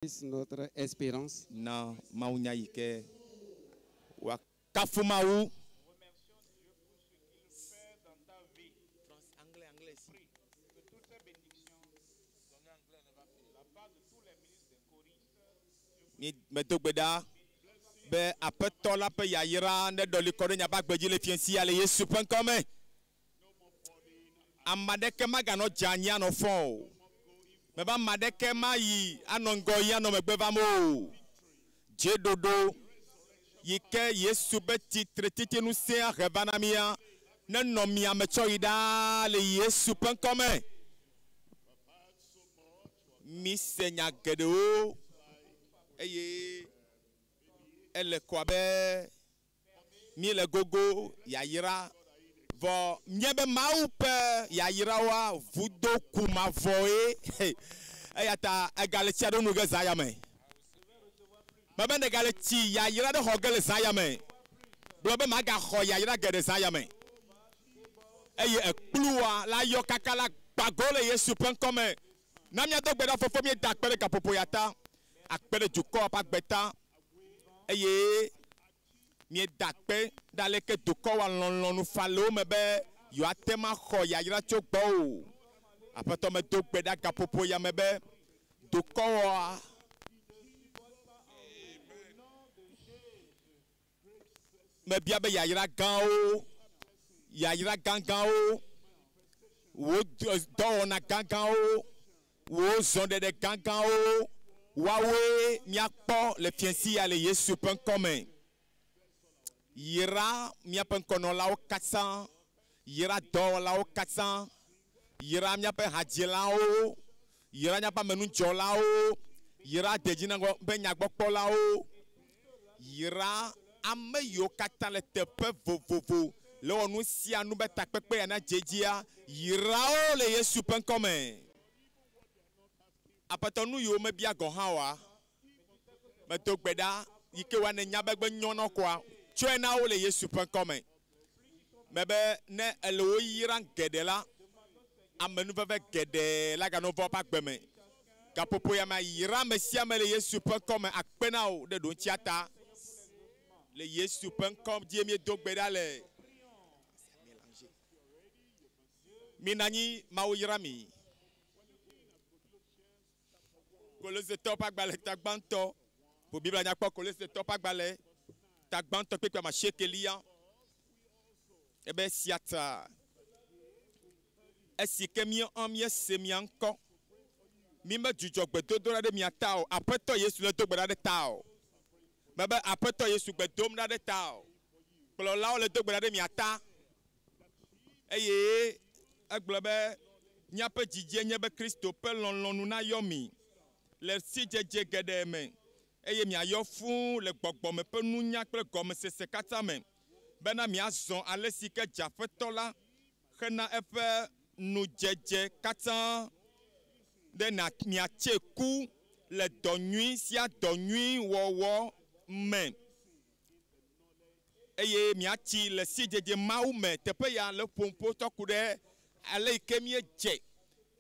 puisse notre espérance. Na maunya yike wa kafumaou. Anglais ici. Que toutes ces bénédictions, la part de tous les ministres des choristes, Me dogbeda be apeto la pe yayira ne doli kodo nya ba gbeji le fiensi ale Yesu pen kome. Amadeke magano janya no fon. Me ba madeke ma yi anongo ya no megbeva mo. Jedodo yike Yesu be titre titi nu se revanamia ne no mi amecho ida le Yesu pen kome. Mi senya gedo eye ele kwabe mi le gogo yayira vo miebe mau pe yayira wa vudo kuma voe eyata egaletia do nuge zayame mebe ne galeti yayira de hogele zayame blobe maga ho yayira gede zayame eye ekplua la yo kakala bagole Yesu pen comme na mi do gbeda fofo mi da pere kapopo yata akpere duko pa gbeta eye mi dakpe dale ke duko wa lonlonu falo mebe yo atema kho ya yira chogbo o apato me do gbeda kapopo ya mebe duko wa me bia be ya yira gan o ya yira gangan o wo do na gangan o wo zonde de gangan o wawe miakpo le fiensi ya le Yesu pen comme yira miapen kono la o 400 yira do la o 400 yira miapen hadjela o yira miapen menu jola o yira dejina go be nyagbokpo la o yira ame yo kata le tepe vovovo le onu sia nu be takpepe ya na jejia yira o le Yesu pen comme apatonu yo me bia gohawa me to gbeda yike wa ne nyabegbe nyono kwa tchena o le Yesu pen comme mebe ne ele yiran gedela amenu veve gede la ga no vo pa gbeme kapopo ya ma yira mesia me le Yesu pen comme akpena o de don tiata le Yesu pen comme die mi do gbeda le minani ma o yira mi Colosse top agbale tagbanto pour Bible nya kwa Colosse top agbale tagbanto pe kwa ma shekelia ebe siata esike mi amie semi anko mi me jujo gbedodora de mi atao apeto Yesu le dogbeda de tao bebe apeto Yesu gbedom da de tao klo lawo le dogbeda de mi ata eye aglobe nya pe jije nya be Kristo pe lonlonu na yomi le si djedje gede me eye mi ayo fun le gbogbo me pe nunya kple gome sese kata me bena mi azon ale si ke jafeto la hena efe nu djedje kata de na mi acheku le donyui sia donyui wowo me eye mi achi le si djedje mau me tepe ya le pompo tokude ale ke mi eje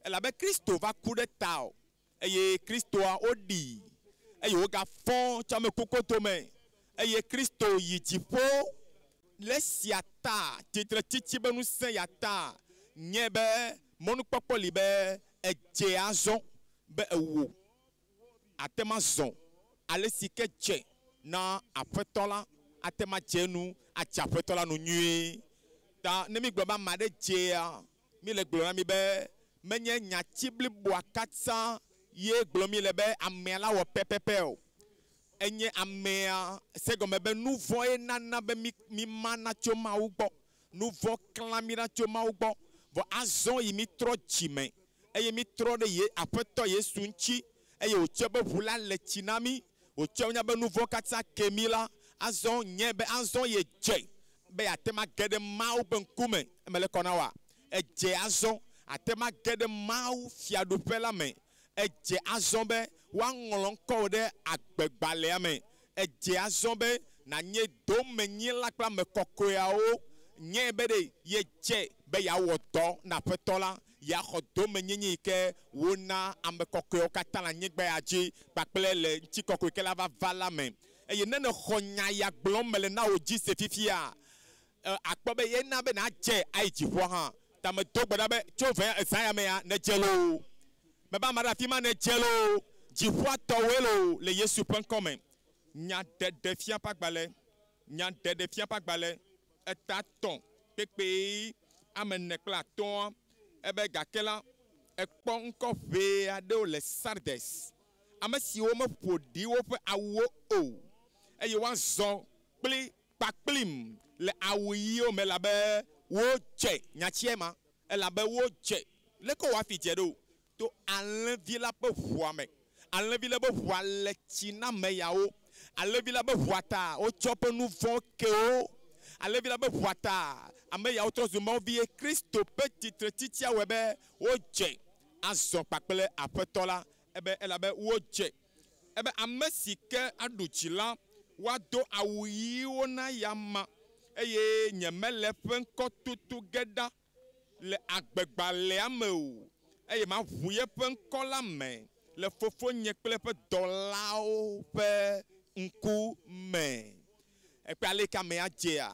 elabe Kristo va ku de tao eye Kristo a odi eye o ga fon chame kokoto me eye Kristo yi jipo le siata titre titi benu sen yata nyebe monu popo libe eje azon be ewo atema zon ale sike je na afetola atema jenu acha afetola no nyi ta ne mi gba ma de je mi le gbo mi be menye nyatibli boakatsa ye glomi lebe amela wo pepepe o enye amea segome be nouveau e nana be mi mana choma ugbo nouveau clamira choma ugbo vo azon yi mi tro jime eye mi tro de ye apeto Yesu nchi eye o chebe hula le chinami o chenya be nouveau katsa kemila azon nyebe azon ye je be atema gede mau ben kume emele konawa eje azon atema gede mau fiadu pela me eje azombe wa ngolon ko de agbegbale ame eje azombe na nye do menyi lakla me kokoya o nye be de ye je be ya wodo na petola ya xɔ dome nyenye yi ke wona ame kɔkɔewo katã le anyigba ya dzi kpakple le ŋuti kɔkɔe ke la va la me eye ne xɔ nya ya gblɔm mele na wo dzi se fifia akpɔ be yena be nadze ayi dziƒoa hã ta me do gbe ɖa be tso zã ya me ya nedze lo me ba ame ɖe afi ma nedze lo dziƒoa tɔwoe lo le Yesu ƒe ŋkɔ me nya ɖeɖe fia ƒe agbalẽ nya ɖeɖe fia ƒe agbalẽ eta tɔn kpekpe ame ene kple atɔ̃ ebe gake la ekpɔ ŋkɔ ʋɛ aɖewo le Sardes ame siwo me ƒo ɖi woƒe awuwo o eye woazɔ kpakplim le awu ɣiwo me elabe wodze nyatsia ma elabe wodze leke woafi dze ɖo to alẽvi la ƒe ʋua me alẽvi la ƒe ʋua le tsi na ame yawo alẽvi la ƒe ʋua ta wotsɔ ƒe nu vɔ kewo alẽvi la ƒe ʋua ta ame yawo trɔ zu mɔvie Kristo ƒe titretitsia wɔe be wodze azɔ kpakple aƒetɔ la ebe elabe wodze ebe ame si ke aɖu dzi la woado awu ɣiwo na yama eye nyemele ƒe ŋkɔ tutu ge ɖa le agbegbalẽa me o eye maʋu yeƒe ŋkɔ la me le fofonye kple eƒe dɔlawo ƒe ŋkume ekpe aleke ame adzea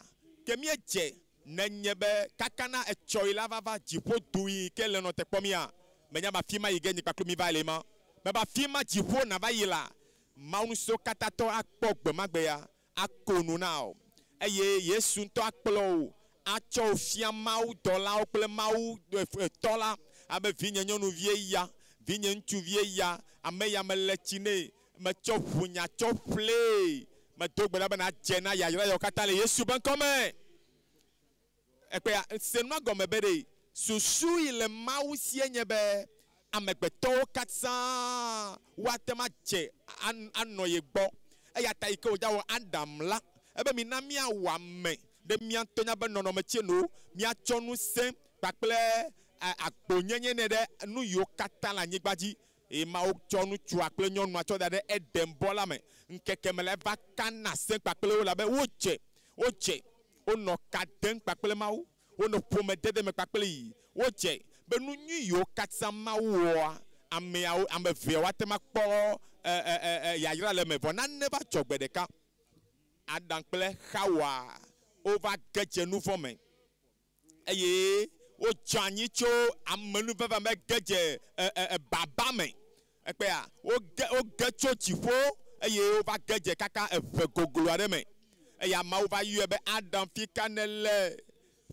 ke míedze nenye be kakana etsɔyi la va dziƒo du yi ke le nɔ te kpɔmia menya ba fi ma yi ge nyi kpakple mi va le ma me ba fi ma dziƒo na va yi la mawu katã tɔ akpɔ gbemagbe ya ako nu na o eye Yesu ŋutɔ akplɔ o atsɔ o fia mawu dɔlawo kple mawu tɔ la abe vinye nyɔnuvie ya vinye ŋutsuvie ya ame ya me le tsi nɛ metsɔ ʋunya tsɔ ƒlee medo gbe ɖa be nadze na yayra yawo katã le Yesu ƒe ŋkɔ me ekpea se nua gɔme be ɖe susu yi le mawu sie nye be amegbetɔwo katã woate ma dze anɔ ye gbɔ eya ta yi ke wòdza wɔ Adam la ebe mina míawɔ ame ɖe mía ŋutɔ nya be nɔnɔme tseno míatsɔ nu sẽ kpakple agbonyenye ne ɖe nu yiwo katã le anyigba dzi eye mawo tsɔ ŋutsua kple nyɔnua tsɔ da ɖe Eden bɔ la me ŋkeke me le va kana sẽ kpakple wo la be wodze wonɔ ka dem kpakple mawu wonɔ ƒomedede me kpakple yi wodze be nu nyui yiwo katã mawu wɔa ameawo ame eveawo ate ma kpɔ yayra le me vɔ nane va dzɔ gbe ɖeka Adam kple Hawa wova ge dze nu vɔ me eye wodzɔ anyi tso amenuveve me ge dze baba me ekpea woge tso dziƒo eye wova ge dze kaka eve goglo aɖe me eye ameawo va yɔe be Adam fi ka ne le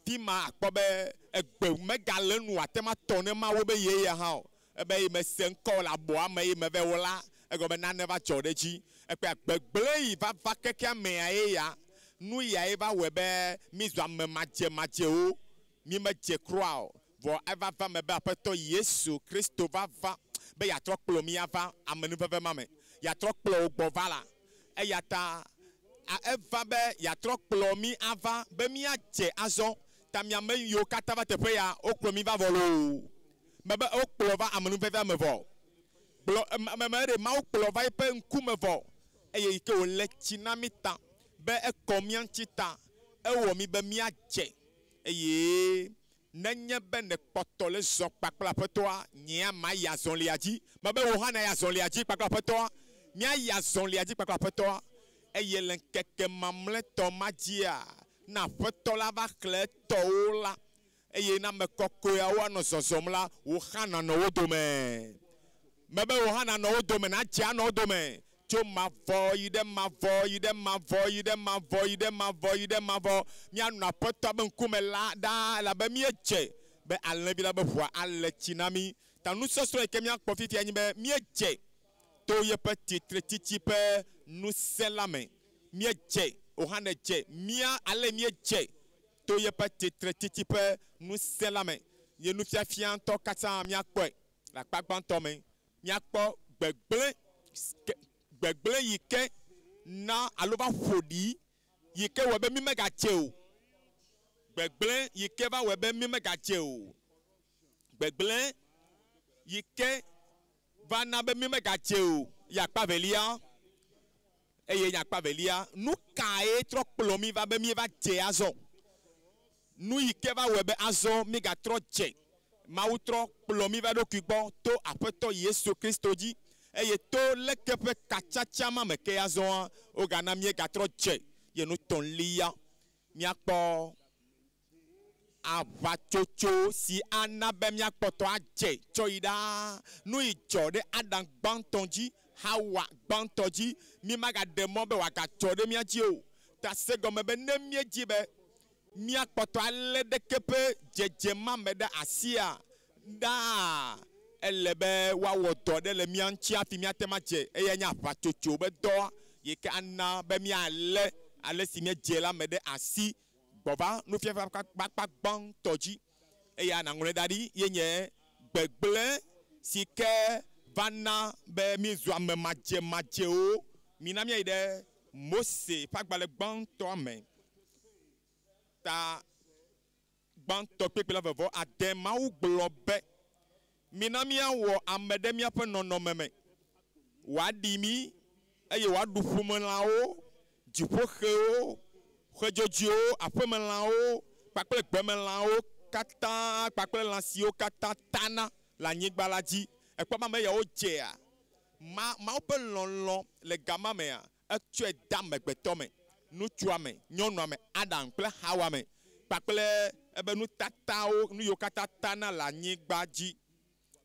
fi ma akpɔ be egbe megale nu ate ma tɔ ne mawo be ye ya hã o ebe yi me se ŋkɔ le abɔa me yi me ve wo la egɔme nane va dzɔ ɖe dzi ekpea gbegble yi va keke amea ye ya nu ya ye va wɔe be mi zɔ ame madzewo mi medze kura o vɔ eva va me be aƒetɔ Yesu Kristo va be yatrɔ kplɔ mi ava amenuveve ma me yatrɔ kplɔ wo gbɔ va la eya ta eva be yatrɔ kplɔ mi ava be miadze azɔ ta mi ame yiwo katã va teƒe ya wokplɔ mi va vɔ lo me be wokplɔ va amenuveve me vɔ me ɖe mawu kplɔ va yiƒe ŋkume vɔ eye yi ke wòle tsi na mi ta be ekɔ mia ŋuti ta ewɔ mi be miadze eye nenye be ne kpɔtɔ le zɔ kpakple aƒetɔa nye ama yi azɔlia dzi me be wo hã na yi azɔlia dzi kpakple aƒetɔa míayi azɔlia dzi kpakple aƒetɔa eye le ŋkeke mamlɛtɔ ma dzia na aƒetɔ la va xlẽ tɔwo la eye na ame kɔkɔeawo anɔ zɔzɔm la wo hã nanɔ wo dome me be wo hã nanɔ wo dome nadze anɔ wo dome tso mavɔ yi ɖe mavɔ yi ɖe mavɔ yi ɖe mavɔ yi ɖe mavɔ yi ɖe mavɔ míanɔ aƒetɔ be ŋkume la ɖaa elabe míedze be alẽvi la be ʋua ale tsi na mi ta nusɔsrɔ̃ yi ke míakpɔ fifia nye be míedze to yeƒe titretiti ƒe ŋusẽ la me míedze o hã ne dze mía ale míedze to yeƒe titretiti ƒe ŋusẽ la me ye nufiafia ŋutɔ katã míakpɔe le akpa gbãtɔ me míakpɔ gbegblẽ yi ke na alo va ƒo ɖi yi ke wɔ be mi megadze o gbegblẽ yi ke va wɔ be mi megadze o gbegblẽ yi ke va na be mi megadze o yi akpa velia eye yi akpa velia nu kae trɔ kplɔ mi va be mi va dze azɔ nu yi ke va wɔ be azɔ mi gatrɔ dze Mautro plomi va do kubo to apeto Yesu Christo di eye to lekepe kachachama me ke azon o gana mie gatro che ye no ton liya miakpo avachocho si anabe miakpo to aje choida nu ijo de adan gbantonji hawa gbantonji mi maga demo be waga chode miaji o ta se gome be ne mieji be miakpo to ale de kepe jejema me de asia da elebe wa wodo de le mianchi afi miatema je eyenya avachocho be do ye ke ana be mi ale si mi je la me de asi bova nu fie fa pa gbon toji eya na ngure dadi yenye gbegble si ke vana be mi zu ame maje o mi na mi ide Mose pa gbale gbon to amen ta gbon to pepe la vevo adema u globe mi na mi awo amede mi ape nono meme wa di mi eye wa du fumela o jipo kheo khejojio afemela o pakple gbemela o kata pakple lansio kata tana la nyigba la di ekpo ma me ya o je a ma ope lonlon le gama me a etu e da megbeto me nutu ame nyonu ame adam kple hawa me pakple ebe nu tata o nu yo kata tana la nyigba di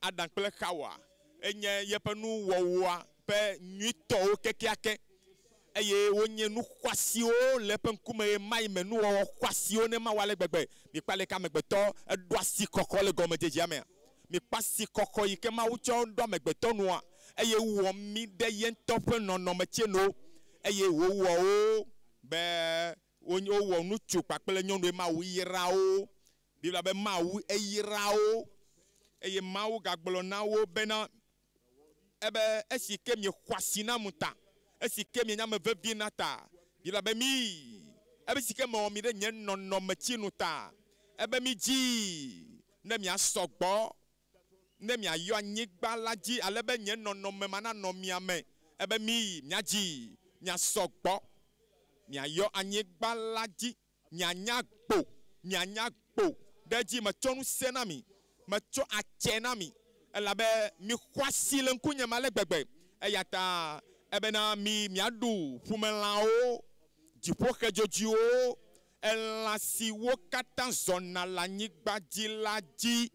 adam kple hawa enye yepe nu wowoa pe nyuto o kekiake eye wonye nu kwasio le pe nkume mai me nu kwasio ne ma wale gbegbe mi pale ka megbeto edo asi kokko le gome jeje ame mi pasi kokko yi ke ma ucho ndo megbeto nu a eye wo mi de ye ntope nono meche no eye wo o be onye wo nu chu pakpele nyonu ma wu yira o bibla be ma wu eyira o eye ma wu gagbolo na wo bena ebe esike mi kwasi na muta esike mi nyame vevi na ta bibla be mi ebe sike mo mi de nye nono mechi nu ta ebe mi ji ne mi asogbo ne mi ayo anyigba la ji alebe nye nono me mana no mi ame ebe mi nyaji nya sogbo mi ayo anyigba la ji nya gbo deji me chonu senami me cho achenami elabe mi kwasi le nkunye male gbegbe eyata ebe na mi adu fumela o jipo kejoji o elasi wo kata zona la nyigba ji la ji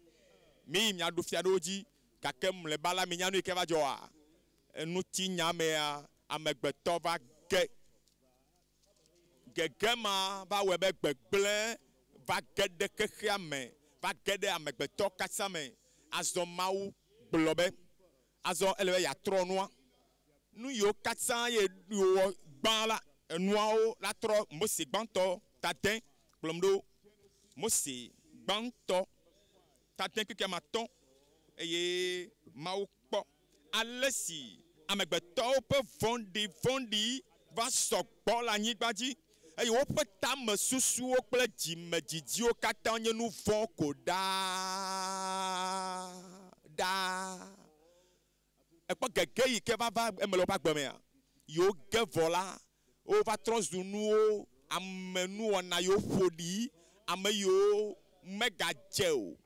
mi adu fiadoji kakem le bala mi nyanu ke va joa enuti nyame a amegbeto va gegema va webe gbegble va gede kexiame va gede amegbeto kasame azo mau blobe azo elebe ya tronua nu yo katsa ye yo gbala enuao la tro Mose gbanto tatin plomdo Mose gbanto tatin ke maton eye mau kpo alesi amegbeto pe vondi va sokpo la nyigbaji eye wo pe tame susuwo kple dzimedzidziwo kata nye nu vɔn ko da ekpɔ gege yi ke va emele woƒe agbemea yewo ge vɔ la wo va trɔ zu nuwo amenuwɔna yewo ƒo ɖi ame yiwo megadze o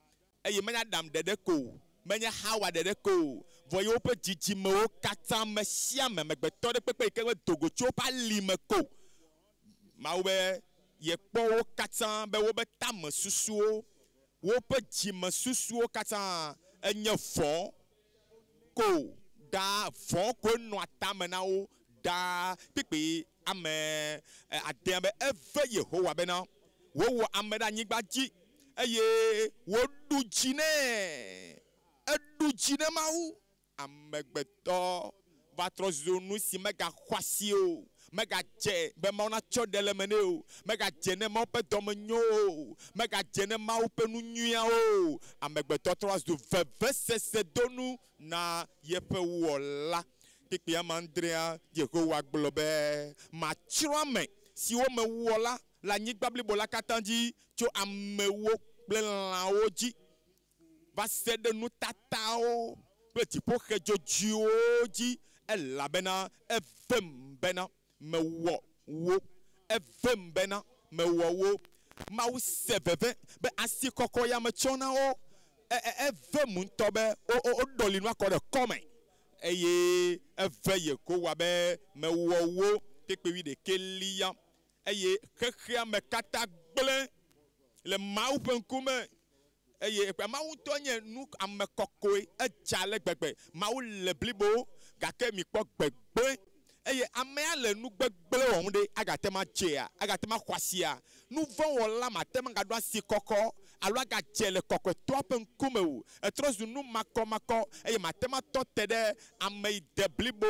eye menye Adam ɖeɖe ko menye Hawa ɖeɖe ko vɔ yewo ƒe dzidzimewo katã me sia me megbetɔ ɖe kpekpe yi ke be dogo tso woƒe alime ko mawu be yekpɔ wo katã be wobe tame susuwo woƒe dzime susuwo katã enye vɔ ko da vɔ ko nɔ atame na wo da kpekpe ame ade be eve Yehowa bena wowɔ ame ɖe anyigba dzi eye woɖu dzi nɛ eɖu dzi ne mawu amegbetɔ va trɔ zu nu si megaxɔ asi o megadze be mawu natsɔ ɖe le me nɛ o megadze ne mawu ƒe dɔme nyo o megadze ne mawu ƒe nu nyuiawo o amegbetɔ trɔ zu vevesese donu na yeƒe wɔla kpekpe amandrea Yehowa gblɔ be matsrɔ̃ ame siwo me wɔ la le anyigba blibo la katã dzi tso amewo kple lãwo dzi va se ɖe nutatawo kple dziƒoxe dzodzoewo dzi elabena evem bena mewɔ wo evem bena mewɔ wo mawu se veve be asi kɔkɔ ya metsɔ na wo eve mu ŋutɔ be o ɖɔli nua kɔ ɖe kɔme eye eve ye ko wa be mewɔ wo kpekpe wi ɖeke lia eye xexea me katã gblẽ le Mawu ƒe ŋkume eye Mawu ŋutɔ nye nu ame kɔkɔe edza le gbegbe Mawu le blibo gake mi kpɔ gbegblẽ eye amea le nu gbegblẽ wɔm ɖe agate ma dzea agate ma xɔasia nu vɔ̃ wɔla mate ma gaɖo asi kɔkɔ alo agadze le kɔkɔetɔa ƒe ŋkume o etrɔ zu nu makɔmakɔ eye mate ma tɔ te ɖe ame yi de blibo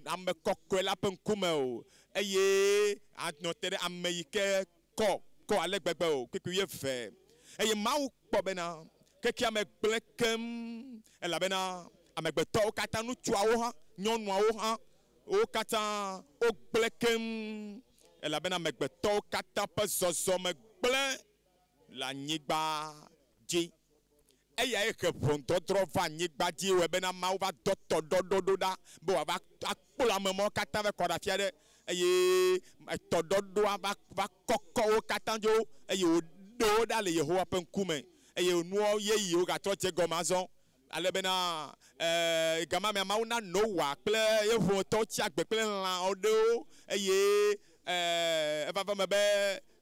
ame kɔkɔe la ƒe ŋkume o eye anɔ te ɖe ame yi ke kɔ ale gbegbe o kpekpe wie ve eye Mawu kpɔ bena kekea me gblẽ kem elabena amegbetɔwo katã ŋutsuawo hã nyɔnuawo hã wo katã wo gblẽ kem elabena amegbetɔwo katã ƒe zɔzɔme gblẽ le anyigba dzi eyae he ʋɔnudɔdrɔ̃ va anyigba dzi wɔe bena Mawu va dɔ tɔɖɔɖɔ ɖa be wòava akplɔ ame mawo katã va kɔ ɖe afia ɖe eye tɔɖɔɖɔa va kɔkɔ wo katã dzo eye wòɖe wo ɖa le Yehowa ƒe ŋkume eye nuwo yeyiwo gatrɔ dze gɔme azɔ ale bena gama mea Mawu na Noa kple yevuwotɔwo tsi agbe kple lã ɖewo eye eva va me be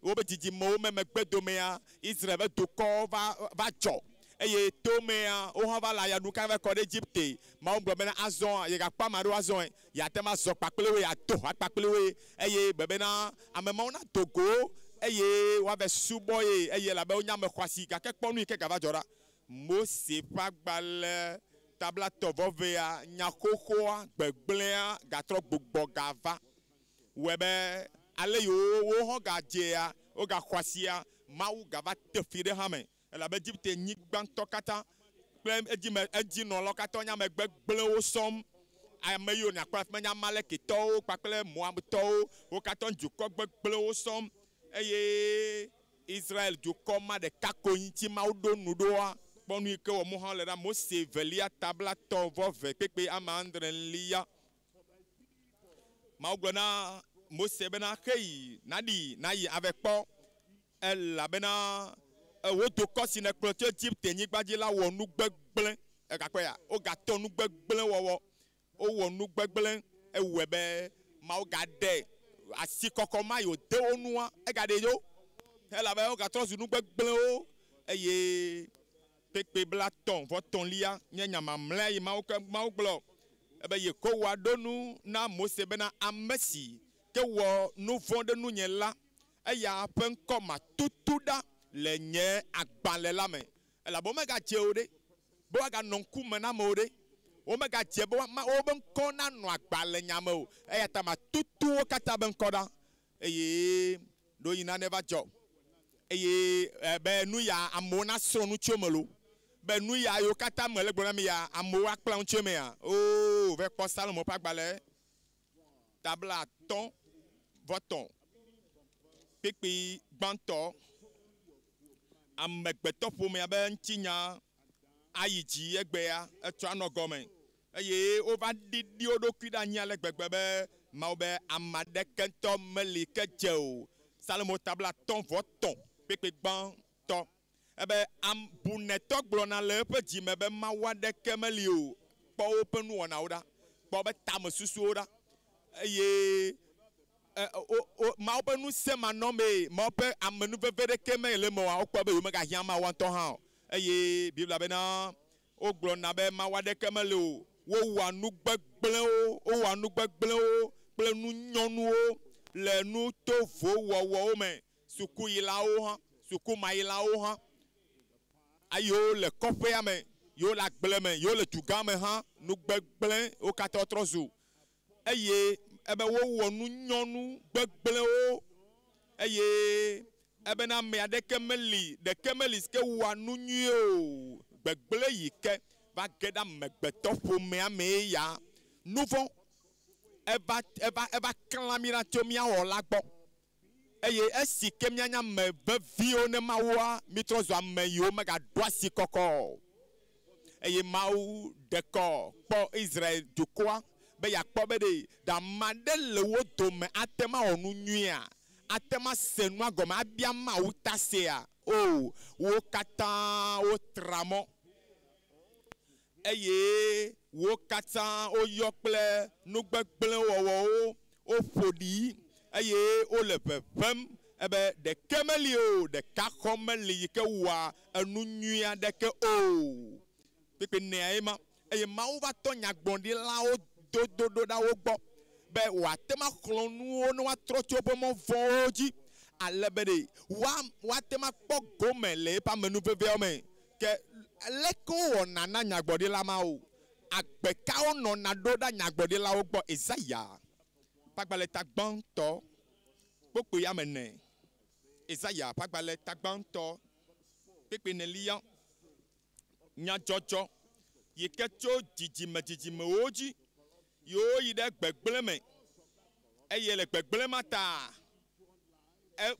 wobe dzidzimewo megbe domea Israel be dukɔ va dzɔ eye tomea wo hã va le aya ɖu ka va kɔ ɖe Egypte Mawu gblɔ bena azɔ yegakpɔ ame aɖewo azɔe yeate ma zɔ kpakple wo yeado ha kpakple wo eye bebena ame mawo na do go eye woave subɔ ye eye labe wonye ame xɔasi gake kpɔ nu yi ke gava dzɔ ɖa Mose ƒe agbalẽ tablatɔ-vɔvea nya xoxoa gbegblẽa gatrɔ gbugbɔ gava wɔe be ale yiwo hã gadzea wo gaxɔasia Mawu gava te fi ɖe hã me elabe Egipte nyigbãtɔ katã kple edzinɔlawo katã nye ame gbegblẽwo sɔm ame yiwo nakpɔ afi ma nye Amalekitɔwo kpakple Moabtɔwo wo katã dukɔ gbegblẽwo sɔm eye Israel dukɔ ma ɖeka ko ŋuti Mawu ɖo nu ɖoa kpɔ nu yi ke wɔ mo hã le ɖa Mose velia tablatɔ-vɔve kpekpe ame adrelia Mawu gblɔ na Mose bena heyi nayi ave kpɔ elabena wo dukɔ si nekplɔ tso Egipte nyigba dzi la wɔ nu gbegblẽ egakpɔ ya wo gatɔ nu gbegblẽ wɔwɔ wowɔ nu gbegblẽ ewɔe be Mawu gaɖe asi kɔkɔ ma yi wòde wo nua egaɖe dzo elabe wo gatrɔ zu nu gbegblẽwo eye kpekpe blatɔ-vɔ-tɔ̃lia nye nya mamlɛa yi Mawu gblɔ ebe Yehowa ɖo nu na Mose bena ame si ke wɔ nu vɔ̃ ɖe nunye la eya ƒe ŋkɔ matutu ɖa le nye agbalẽ la me elabe womegadze o ɖe be woaganɔ ŋkume na amewo ɖe womegadze be wobe ŋkɔ nanɔ agbalẽ nya me o eya ta matutu wo katã be ŋkɔ ɖa eye ɖo yina ne va dzɔ eye be nu ya amewo nasrɔ̃ nu tso me lo be nu ya yiwo katã me le gblɔ na mi ya amewo akpla ŋu tso mea o ve kpɔ Salomo ƒe agbalẽ tablatɔ-vɔ-tɔ̃ kpekpe gbãtɔ amegbetɔƒomea be ŋutinya ayi dzi egbea etsɔ anɔ gɔme eye wova ɖiɖi wo ɖokui ɖe anyi ale gbegbe be Mawu be ame aɖeke ŋutɔ meli ke dze o Salomo tablatɔ-vɔ-tɔ̃ kpekpe gbãtɔ ebe bunetɔ gblɔna le eƒe dzime be Mawu aɖeke meli o kpɔ woƒe nuwɔnawo ɖa kpɔ be tame susuwo ɖa eye Mawu ƒe nusemanɔmee Mawu ƒe amenuveve ɖeke me le me o wokpɔ be yewomegahiã Mawu ŋutɔ hã o eye Biblia bena wogblɔna be Mawu aɖeke meli o wowɔa nu gbegblẽwo kple nu nyɔnuwo le nu tovo wɔwɔwo me sukuyilawo hã sukumayilawo hã ayiwo le kɔƒea me yiwo le agble me yiwo le dugã me hã nu gbegblẽ wo katã trɔ zu eye ebe wowɔ nu nyɔnu gbegblẽwo eye ebena ame aɖeke meli ɖeke meli si ke wɔa nu nyuie o gbegblẽ yi ke va ge ɖe amegbetɔƒomea mee ya nu vɔ̃ eva klã mi na tso míawɔ la gbɔ eye esi ke míanya ame veviwo ne Mawua mitrɔ zu ame yiwo megaɖo asi kɔkɔ eye Mawu ɖekɔ kpɔ Israel dukɔa be yakpɔ be ɖe ame aɖe le wo dome ate ma wɔ nu nyuia ate ma se nua gɔme abia Mawu tasea o wo katã wo tra mɔ eye wo katã wo yɔ kple nugbegblẽ wɔwɔwo wo ƒoɖi eye wo le ʋeʋẽm ebe ɖeke meli o ɖeka xɔ meli yi ke wɔa enu nyui aɖeke o kpekpe nea ye ma eye Mawu va tɔ nyagbɔɖilawo do ɖa wo gbɔ be wòate ma xlɔ nuwo ne woatrɔ tso woƒe mɔ vɔ̃wo dzi ale be ɖe woate ma kpɔ gome le eƒe amenuvevewo me ke leke wowɔna na nyagbɔɖila ma o agbe kawo nɔna ɖo ɖa nyagbɔɖilawo gbɔ Ezaya ƒe ta gbãtɔ kpokpo ya me ne Ezaya ƒe ta gbãtɔ kpekpe nelia nyadzɔdzɔ yi ke tso dzidzimewo dzi yiwo yi ɖe gbegblẽ me eye le gbegblẽ ma ta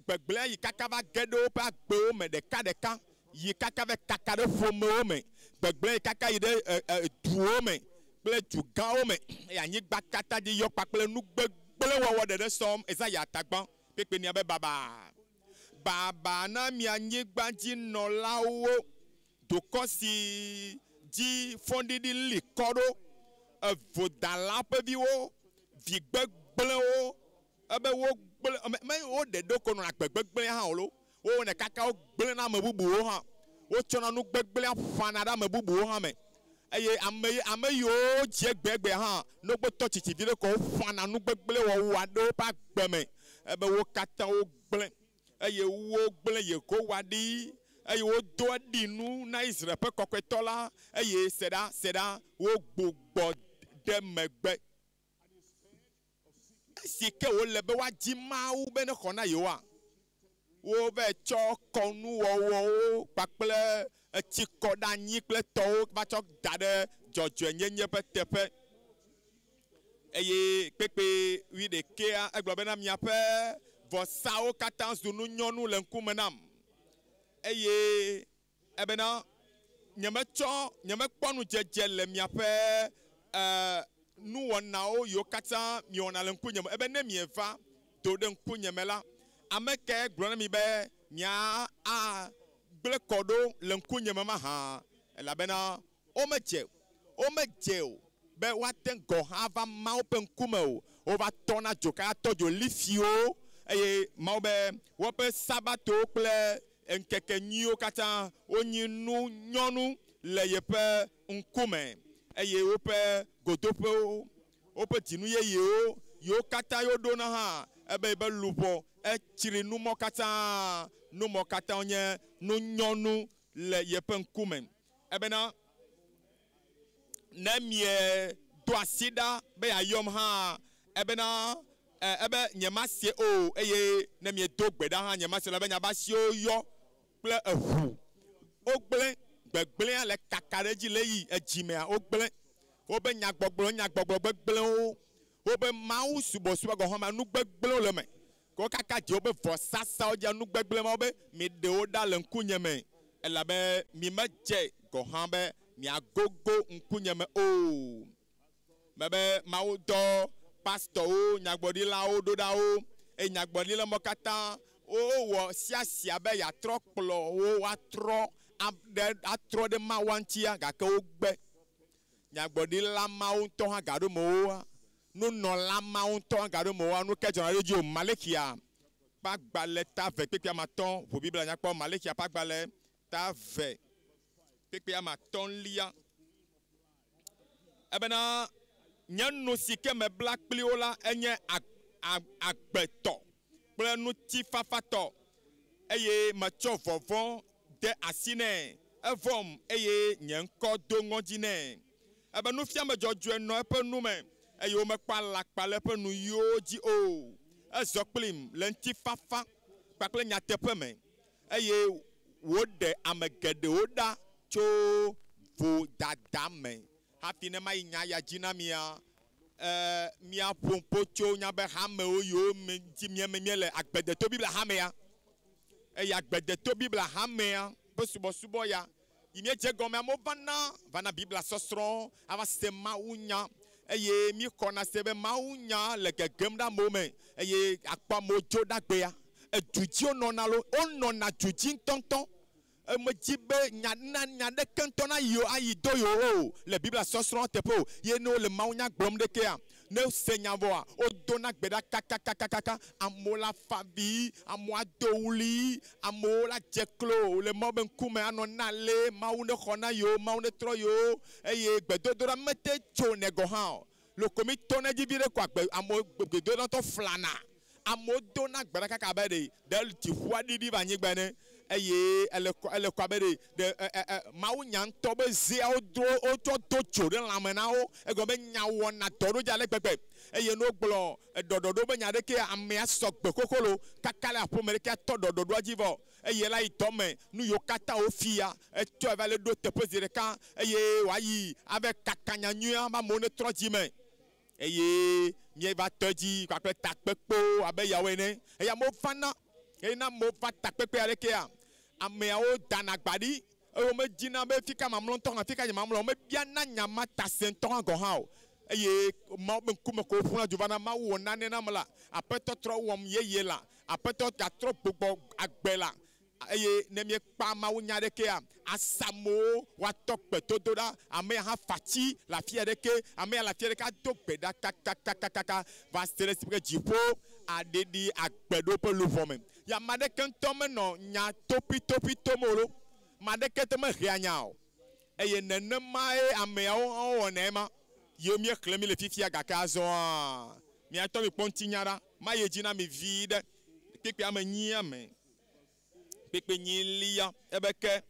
gbegblẽ yi kaka va ge ɖe woƒe agbewo me ɖekaɖeka yi kaka va kaka ɖe ƒomewo me gbegblẽ yi kaka yi ɖe duwo me kple du gãwo me eye anyigba katã dzi yɔ kpakple nu gbegblẽ wɔwɔ ɖeɖe sɔm Ezaya tagbã kpekpe nia be baba na mia anyigba dzi nɔlawo dukɔ si dzi fɔɖiɖi li kɔ ɖo evodala ƒe viwo vi gbegblẽwo ebe wo gblẽ wo ɖe ɖo ko nɔna gbegblẽ hã o lo wo ne kaka wo gblẽ na ame bubuwo hã wotsɔna nu gbegblẽ ƒana ɖe ame bubuwo hã me eye ame yiwo dze gbegbe hã nogbe tɔ tsitsi vi ɖe ko woƒana nu gbegblẽ wɔwɔ aɖewo ƒe agbe me ebe wo katã wo gblẽ eye wo gblẽ Yehowa ɖi eye wodo aɖi nu na Israel ƒe kɔkɔetɔ la eye seɖa wo gbugbɔ ɖe megbe esi ke wole be woadzi Mawu be ne xɔ na yewoa wo be tsɔ kɔnuwɔwɔwo kpakple etsikɔɖanyi kple tɔwo va tsɔ da ɖe dzɔdzɔenyenye ƒe teƒe eye kpekpe 11 egblɔ bena miaƒe vɔsawo katã zu nu nyɔnu le ŋkume nam eye ebena nyemekpɔ nudzedze le miaƒe nuwɔnawo yiwo katã miewɔna le ŋkunyeme ebe ne mieva do ɖe ŋkunyeme la ame ke gblɔ na mi be gblẽ kɔ ɖo le ŋkunyeme ma hã elabena womedze o be woate gɔ hã va Mawu ƒe ŋkume o wova tɔna dzoka tɔ dzo lifiwo eye Mawu be woƒe sabatowo kple ŋkekenyuiwo katã wonyi nu nyɔnu le yeƒe ŋkume eye woƒe godoƒewo woƒe dzinu yeyewo yiwo katã woɖona hã ebe luʋɔ etsri numɔ katã nye nu nyɔnu le yeƒe ŋkume ebena ne mie do asi ɖa be yeayɔm hã ebena ebe nyemasie o eye ne miedo gbe ɖa hã nyemasie le be nyabasiwo yɔ kple eʋu wogblẽ gbegblẽa le kaka ɖe dzi le yi edzimea wogblẽ wobe nyagbɔgblɔ gbegblẽwo wobe Mawu subɔsubɔ gɔ hã ma nu gbegblẽwo le me ko kaka dzi wobe vɔsasawo dzi nu gbegblẽ ma be mi ɖewo ɖa le ŋkunyeme elabe mi medze gɔ hã be miagogo ŋkunyeme o mebe Mawu dɔ pastorwo nyagblɔɖilawo ɖo ɖa wo eye nyagblɔɖila mɔ katã wowɔ siasia be yeatrɔ kplɔ wo woatrɔ ɖe Mawu ŋutia gake wogbe nyagblɔɖila Mawu ŋutɔ hã ga ɖo me woa nunɔla Mawu ŋutɔ hã ga ɖo me woa nu ke dzɔna ɖe dzi o Malechia ƒe agbalẽ ta 2 kpekpe amatɔ̃ ʋu Biblia nyakpɔ Malechia ƒe agbalẽ ta 2 kpekpe amatɔ̃lia ebena nye nu si ke mebla kpli wo la enye agbetɔ kple ŋutifafatɔ eye metsɔ vɔvɔ̃ de asi nɛ evɔm eye nye ŋkɔ do ŋɔdzi nɛ ebe nufiame dzɔdzɔe nɔ eƒe nu me eye womekpɔ alakpa le eƒe nuyiwo dzi o ezɔ kplim le ŋutifafa kpakple nyateƒe me eye woɖe ame geɖewo ɖa tso vodada me hafi ne mayi nya ya dzi na mia ƒo ƒo tso nya be hamewo yiwo miele agbedeto Biblia hamea eye agbedeto Biblia hamea ƒe subɔsubɔ ya yi miedze gɔme amewo vana Biblia sɔsrɔ̃ ava se Mawu nya eye mi xɔna se be Mawu nya le gegem ɖe amewo me eye akpɔ amewo dzo ɖagbea edu dzi wonɔna lo wonɔna du dzi ŋutɔŋutɔ me dit be nya de kentona yo ayi do yo le bible sosron te po ye no le maunya glom de kea ne senya voa o dona gbeda kaka amola fabi amoa douli amola jeklo le moben kume anona le maune khona yo maune tro yo eye gbedodora mete chone go ha le comité ne dit bire kwa amo gbedodora to flana amo dona gbeda kaka be del ti hwa didi ba nyigbene eye ele kwa be de mawu nyanto be zia o to chore la mena o e go be nyawo na toro jale pepe eye no gbo dododo be nyade ke ame asogbe kokolo kakale apomere ke to dododo ajivo eye la itome nu yo kata o fia e to e vale do te posire kan eye wayi avec kakanya nua ma mone trojime eye mi va toji kwa pe takpepo abe yawe ne eya mo fana ena mo fa takpepe areke a ame o danagbadi o me jina be fika mamlon to fika mamlon me bia na nyama tasenton go ha o eye ma be kuma ko funa juvana ma wo nane na mala apeto tro wom yeye la apeto ya tro gbogbo agbela eye ne mi pa ma wo nya de ke a asamo wa tokpe to doda ame ha fachi la fiere ke ame la fiere ka to gbeda kaka va stere sipre jipo adedi agbedo pe lu vome ya made kentome no nya topi tomolo made keteme rianyao eye nene mai ame o onema yo mi klemi le fifia gakazo mi ato mi pontinyara ma ye jina mi vide pepe amenyia me pepe nyilia ebeke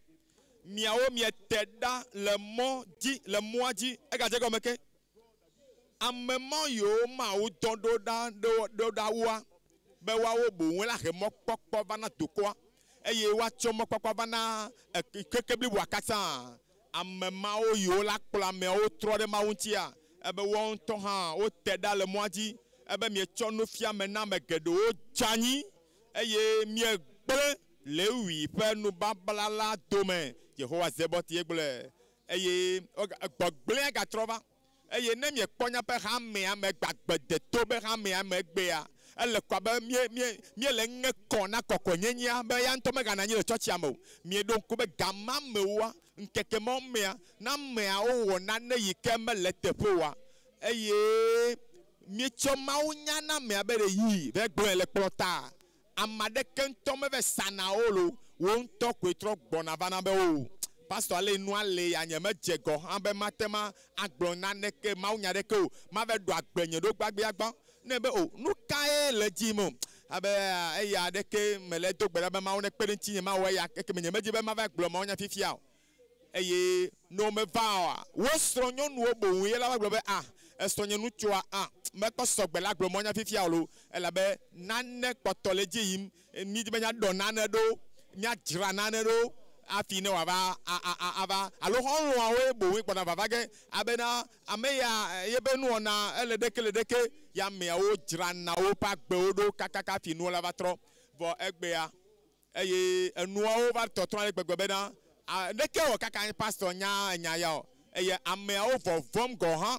miawo mi teda le mo di e ga je ko meke amemo yo ma o dondo da wa be wa wo bo won la he mo popo bana tokoa eye wa cho mo popo bana kekebli wakata amema o yo la kpla me o tro de ma wontia ebe won to ha o teda le mo di ebe mi cho no fia me na me gedo o jani eye mi egbe le wi pe nu bablala dome Jehovah zeboti egle eye gbogble ga trova eye ne mi ekponya pe ha me ame gbagbe de to be ha me ame gbe a ele kwa be mi le nge kona kokonyenya be ya ntome ga na nyi le church amo mi don ku be gama mewa nkeke mo me na me a wo na ne yike me le tepo wa eye mi choma unya na me abere yi be gbo ele plota amade kentome be sana olo won to kwetro gbona vana be o pastor ale nu ale ya nyeme jego ambe matema agbona neke maunya de ko ma be do agbenye do gbagbe agba ne be o nu kae le jimo abe eya de ke mele do gbera be maune perinti ma we ya ke nyeme ji be ma be gblo maunya fifia eye no me va wo stronyo nu obo wi la gblo be estronyo nu chua me ko sogbe la gblo maunya fifia lo ela be nane potole ji yim mi di be nya do nane do nya jira nane do afine wava ava alo honlo awe bo wi pona vavage abena ameya yebenu ona eledeke ya me o jrana o pa gbe odo kakaka finu la vatro vo egbe ya eye enu o va totron le gbegbe bena deke o kaka pastor nya ya o eye ame o vo vom go han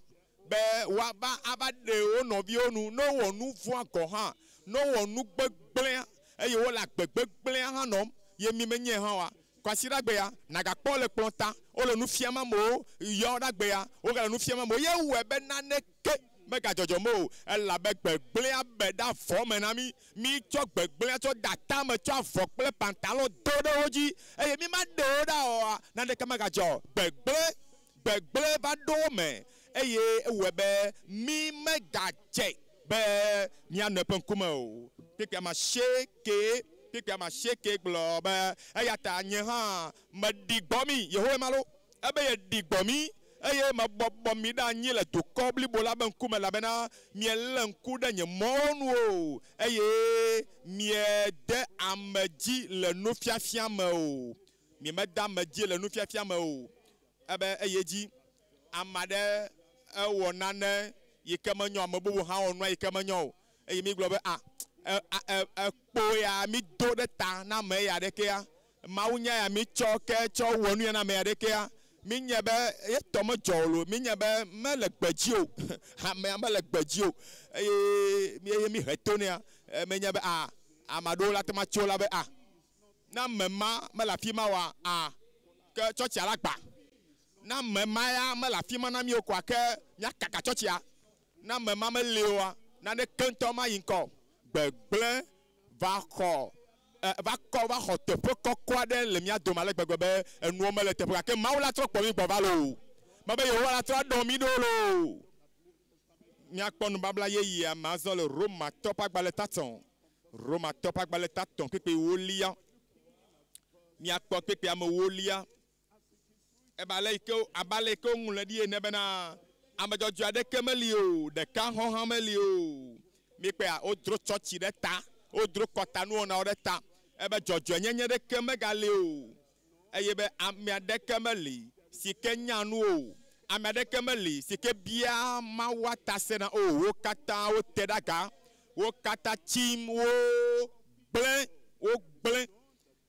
be wa ba abade o no bi onu no wonu fu go han no wonu gbegble eye o la gbegble han no ye mi menye han wa kwasira gbe ya naga kpo le plonta o le nu fiama mo yo da gbe ya o ga le nu fiama mo ye we be na ne ke me ga jojo mo e la be gbegble abe da fo me na mi cho gbegble cho data me cho afo ple pantalon dodo oji e mi ma do da o na de ka ma ga jo gbegble ba do me e ye we be mi me ga je be mi an pen kuma o ke ma shake Pika ma shake globe ayata nye ha ma digbomi Yehowa malo ebe ye digbomi eye ma bobomi da nye le to kobli bola ben kuma la bena miele nku da nye monu o eye mie de ameji le no fiafia me o mi me da ameji le no fiafia me o ebe eye ji amade ewo nane yikemenyo amebubu ha onu yikemenyo eye mi globe ya mi do de ta na me ya de ke ya maunya ya mi choke cho wonu ya na me ya de ke ya mi nye be ye to mo jolo mi nye be me le gbeji o ha me le gbeji o mi retone ya me nye be amado la te ma chola be na mema me la fima wa a ke church ala gba na mema ya me la fima na mi o kwa ke nya kaka church ya na mema me le wa na ne kento ma yinko gbegble va xɔ teƒe kɔkɔ aɖe le mía dome ale gbegbe be enuwo mele teƒe gake mawu la trɔ kpɔ mi gbɔ va lo mebe yehowa la trɔ ɖɔ mi ɖo lo míakpɔ nubabla yeyea me azɔ le Romatɔ ƒe agbalẽ tatɔn Romatɔ ƒe agbalẽ tatɔn kpekpe wolia míakpɔ kpekpe ame wolia abale yi ke woŋlɔ ɖi ene bena ame dzɔdzɔe aɖeke meli o ɖeka hɔhã meli o míekpea wodro tsɔtsi ɖe ta wodro kɔtanuwɔnawo ɖe ta ebe dzɔdzɔenyenye ɖeke megali o eye be ame aɖeke meli si ke nya nu o ame aɖeke meli si ke bia Mawu ta sena o wo katã wote ɖe aga wo katã tsim wo gblẽ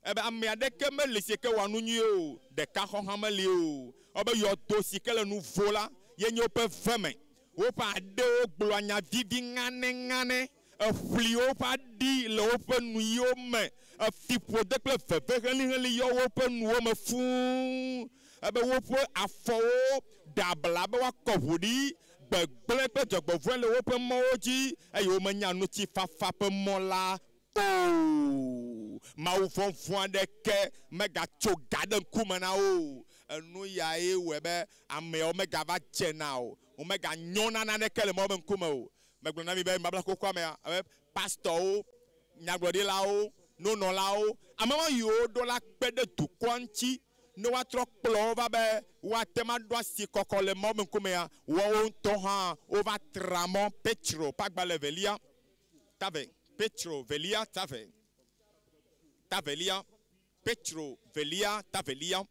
ebe ame aɖeke meli si ke wɔ nu nyui o ɖeka xɔxã meli o wobe yɔdo si ke le nu vo la ye nye woƒe veme woƒe aɖewo gblɔa nya vivi ŋanɛŋanɛ efli woƒe aɖi le woƒe nuyiwo me efiƒode kple veve heliheli yɔ woƒe nuwo me fũu ebe woƒe afɔwo ɖe abla be woakɔ ʋu ɖi gbegblẽ kple dzɔgbevɔ̃e le woƒe mɔwo dzi eye womenya nutsi fafa ƒe mɔ la o mawu vɔvɔ̃ aɖeke megatso ga ɖe ŋkume na wo enu yae wɔe be ameawo megava dze na o womeganyɔ na naneke le mawo be ŋkume o megblɔ na mi be babla kokɔa mea abe pastorwo nyagblɔɖilawo nunɔlawo ame yiwo ɖo la kpe ɖe dukɔa ŋuti ne woatrɔ kplɔ wo va be woate ma ɖo asi kɔkɔ le mawo be ŋkumea woawo ŋutɔ hã wova tra mɔ Petro ƒe agbalẽ velia tave Petro velia tave tavelia Petro velia tavelia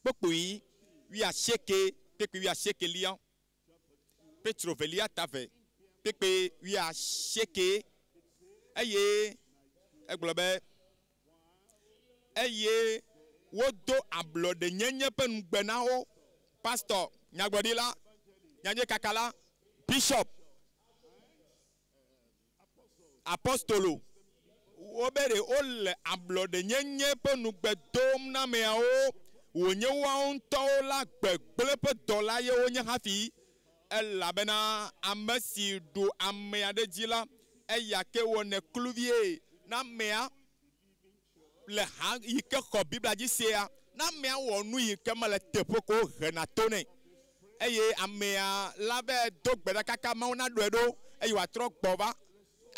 kpokpoe wuiasieke kpekpe wuiasiekelia Petro velia tave kpekpe wuiasieke eye egblɔ be eye wodo ablɔɖe nyenye ƒe nugbe na wo pastor nyagblɔɖila nyanye kakala bishop apostolo wobere wole ablɔɖe nyenye ƒe nugbe dom na ameawo wònye woawo ŋutɔwo la gbegblẽ ƒe dɔ la ye wonye hafi elabena ame si ɖu ame aɖe dzi la eya ke wɔne kluvie na amea le ha yi ke xɔ Biblia dzi sea na amea wɔ nu yi ke mele teƒe ko hena to nɛ eye amea la be do gbe ɖa kaka Mawu na ɖɔe ɖo eye wòatrɔ gbɔ va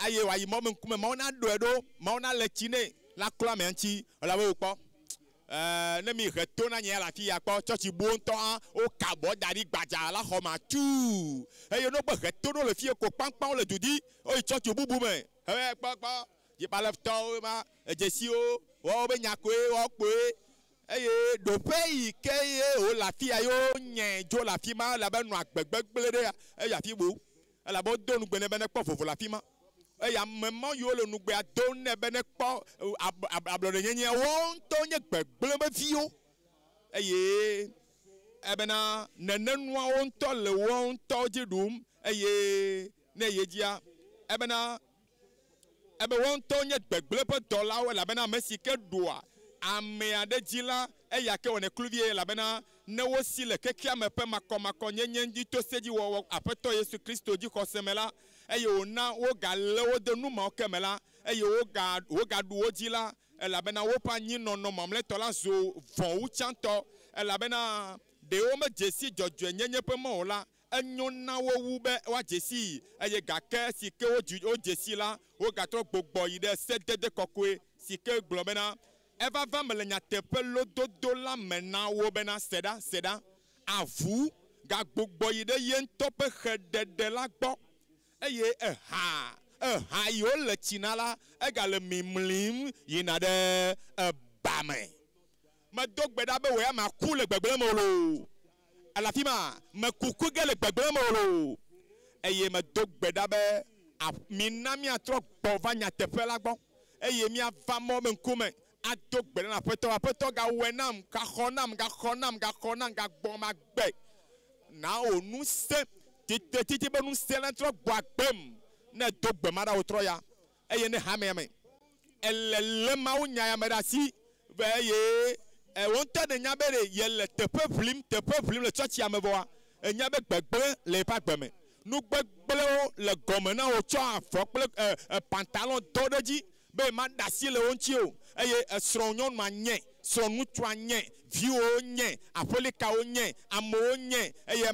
eye wòayi mɔ me ŋkume Mawu na ɖɔe ɖo Mawu na le tsi nɛ la klɔ amea ŋuti elabe wòkpɔ ne mi he to na nye le afi ya kpɔ tsɔtsi bo ŋutɔ hã woka abɔ da ɖi gbadza la xɔ ma tu eye ne wogbe he to ɖo le fie ko kpankpawo le dudi woyi tsɔtsi bubu me he kpɔkpɔ dzibalẽtɔwo ma edzesiwo wɔwo be nyakoe wɔkpoe eye ɖoƒe yi ke ye wole afi ya yewo nye dzo le afi ma elabe nɔ agbegbe gblẽ ɖe eye afi bo elabe wodo nugbe ne be ne kpɔ vovo le afi ma eye ame ma yiwo le nugbea do ne be ne kpɔ ablɔɖe nyenye wo ŋutɔ nye gbegblẽ be viwo eye ebena nenenua wo ŋutɔ le wo ŋutɔ dzi ɖum eye ne ye dzia ebena ebe wo ŋutɔ nye gbegblẽ ƒe dɔlawo elabena ame si ke ɖoa ame aɖe dzi la eya ke wɔne kluvie elabena ne wosi le kekea me ƒe makɔmakɔ nyenye dzi to se dzi wɔwɔ aƒetɔ Yesu Kristo dzi xɔse me la eye wòna wogalé wo de nu mawo ke me la eye wogaɖu wo dzi la elabena woƒe anyinɔnɔ mamlɛtɔ la zo vɔ̃wu tsãtɔ elabena ɖewo medze si dzɔdzɔe nyenye ƒe mɔ o la enyo na wo wu be woadze si eye gake si ke wodze si la wogatrɔ gbogbɔ yi ɖe sedede kɔkɔe si ke gblɔ bena evava me le nyateƒe lododo la me na wo bena seɖa avu gagbogbɔ yi ɖe ye ŋutɔ ƒe xeɖeɖe la gbɔ eye eha yiwo le tsina la egale mimlim yina ɖe eba me medo gbe ɖa be wò ya maku le gbegblẽ me lo alafi ma mekuku ge le gbegblẽ me lo eye medo gbe ɖa be mina miatrɔ gbɔ va nyateƒe la gbɔ eye miava mɔ me ŋkume ado gbe ɖa na aƒetɔ gawɔe nam gaxɔ nam gagbɔ ma gbe na o nu se titi be nu se la trɔ gbɔ agbem ne do gbe ma ɖa wotrɔ ya eye ne hamea me le mawu nya ya me ɖe asi be ye wonte ne nya be ye le teƒe ʋlim le tsɔtsia me vɔa enya be gbegble le eƒe agbe me nu gbegblẽwo le gɔme na wo tsɔ avɔ kple pantalon do ɖe dzi be ma ɖe asi le wo ŋuti o eye esrɔ̃ nyɔnua nye srɔ̃ ŋutsua nye viwo nye aƒelikawo nye amewo nye eye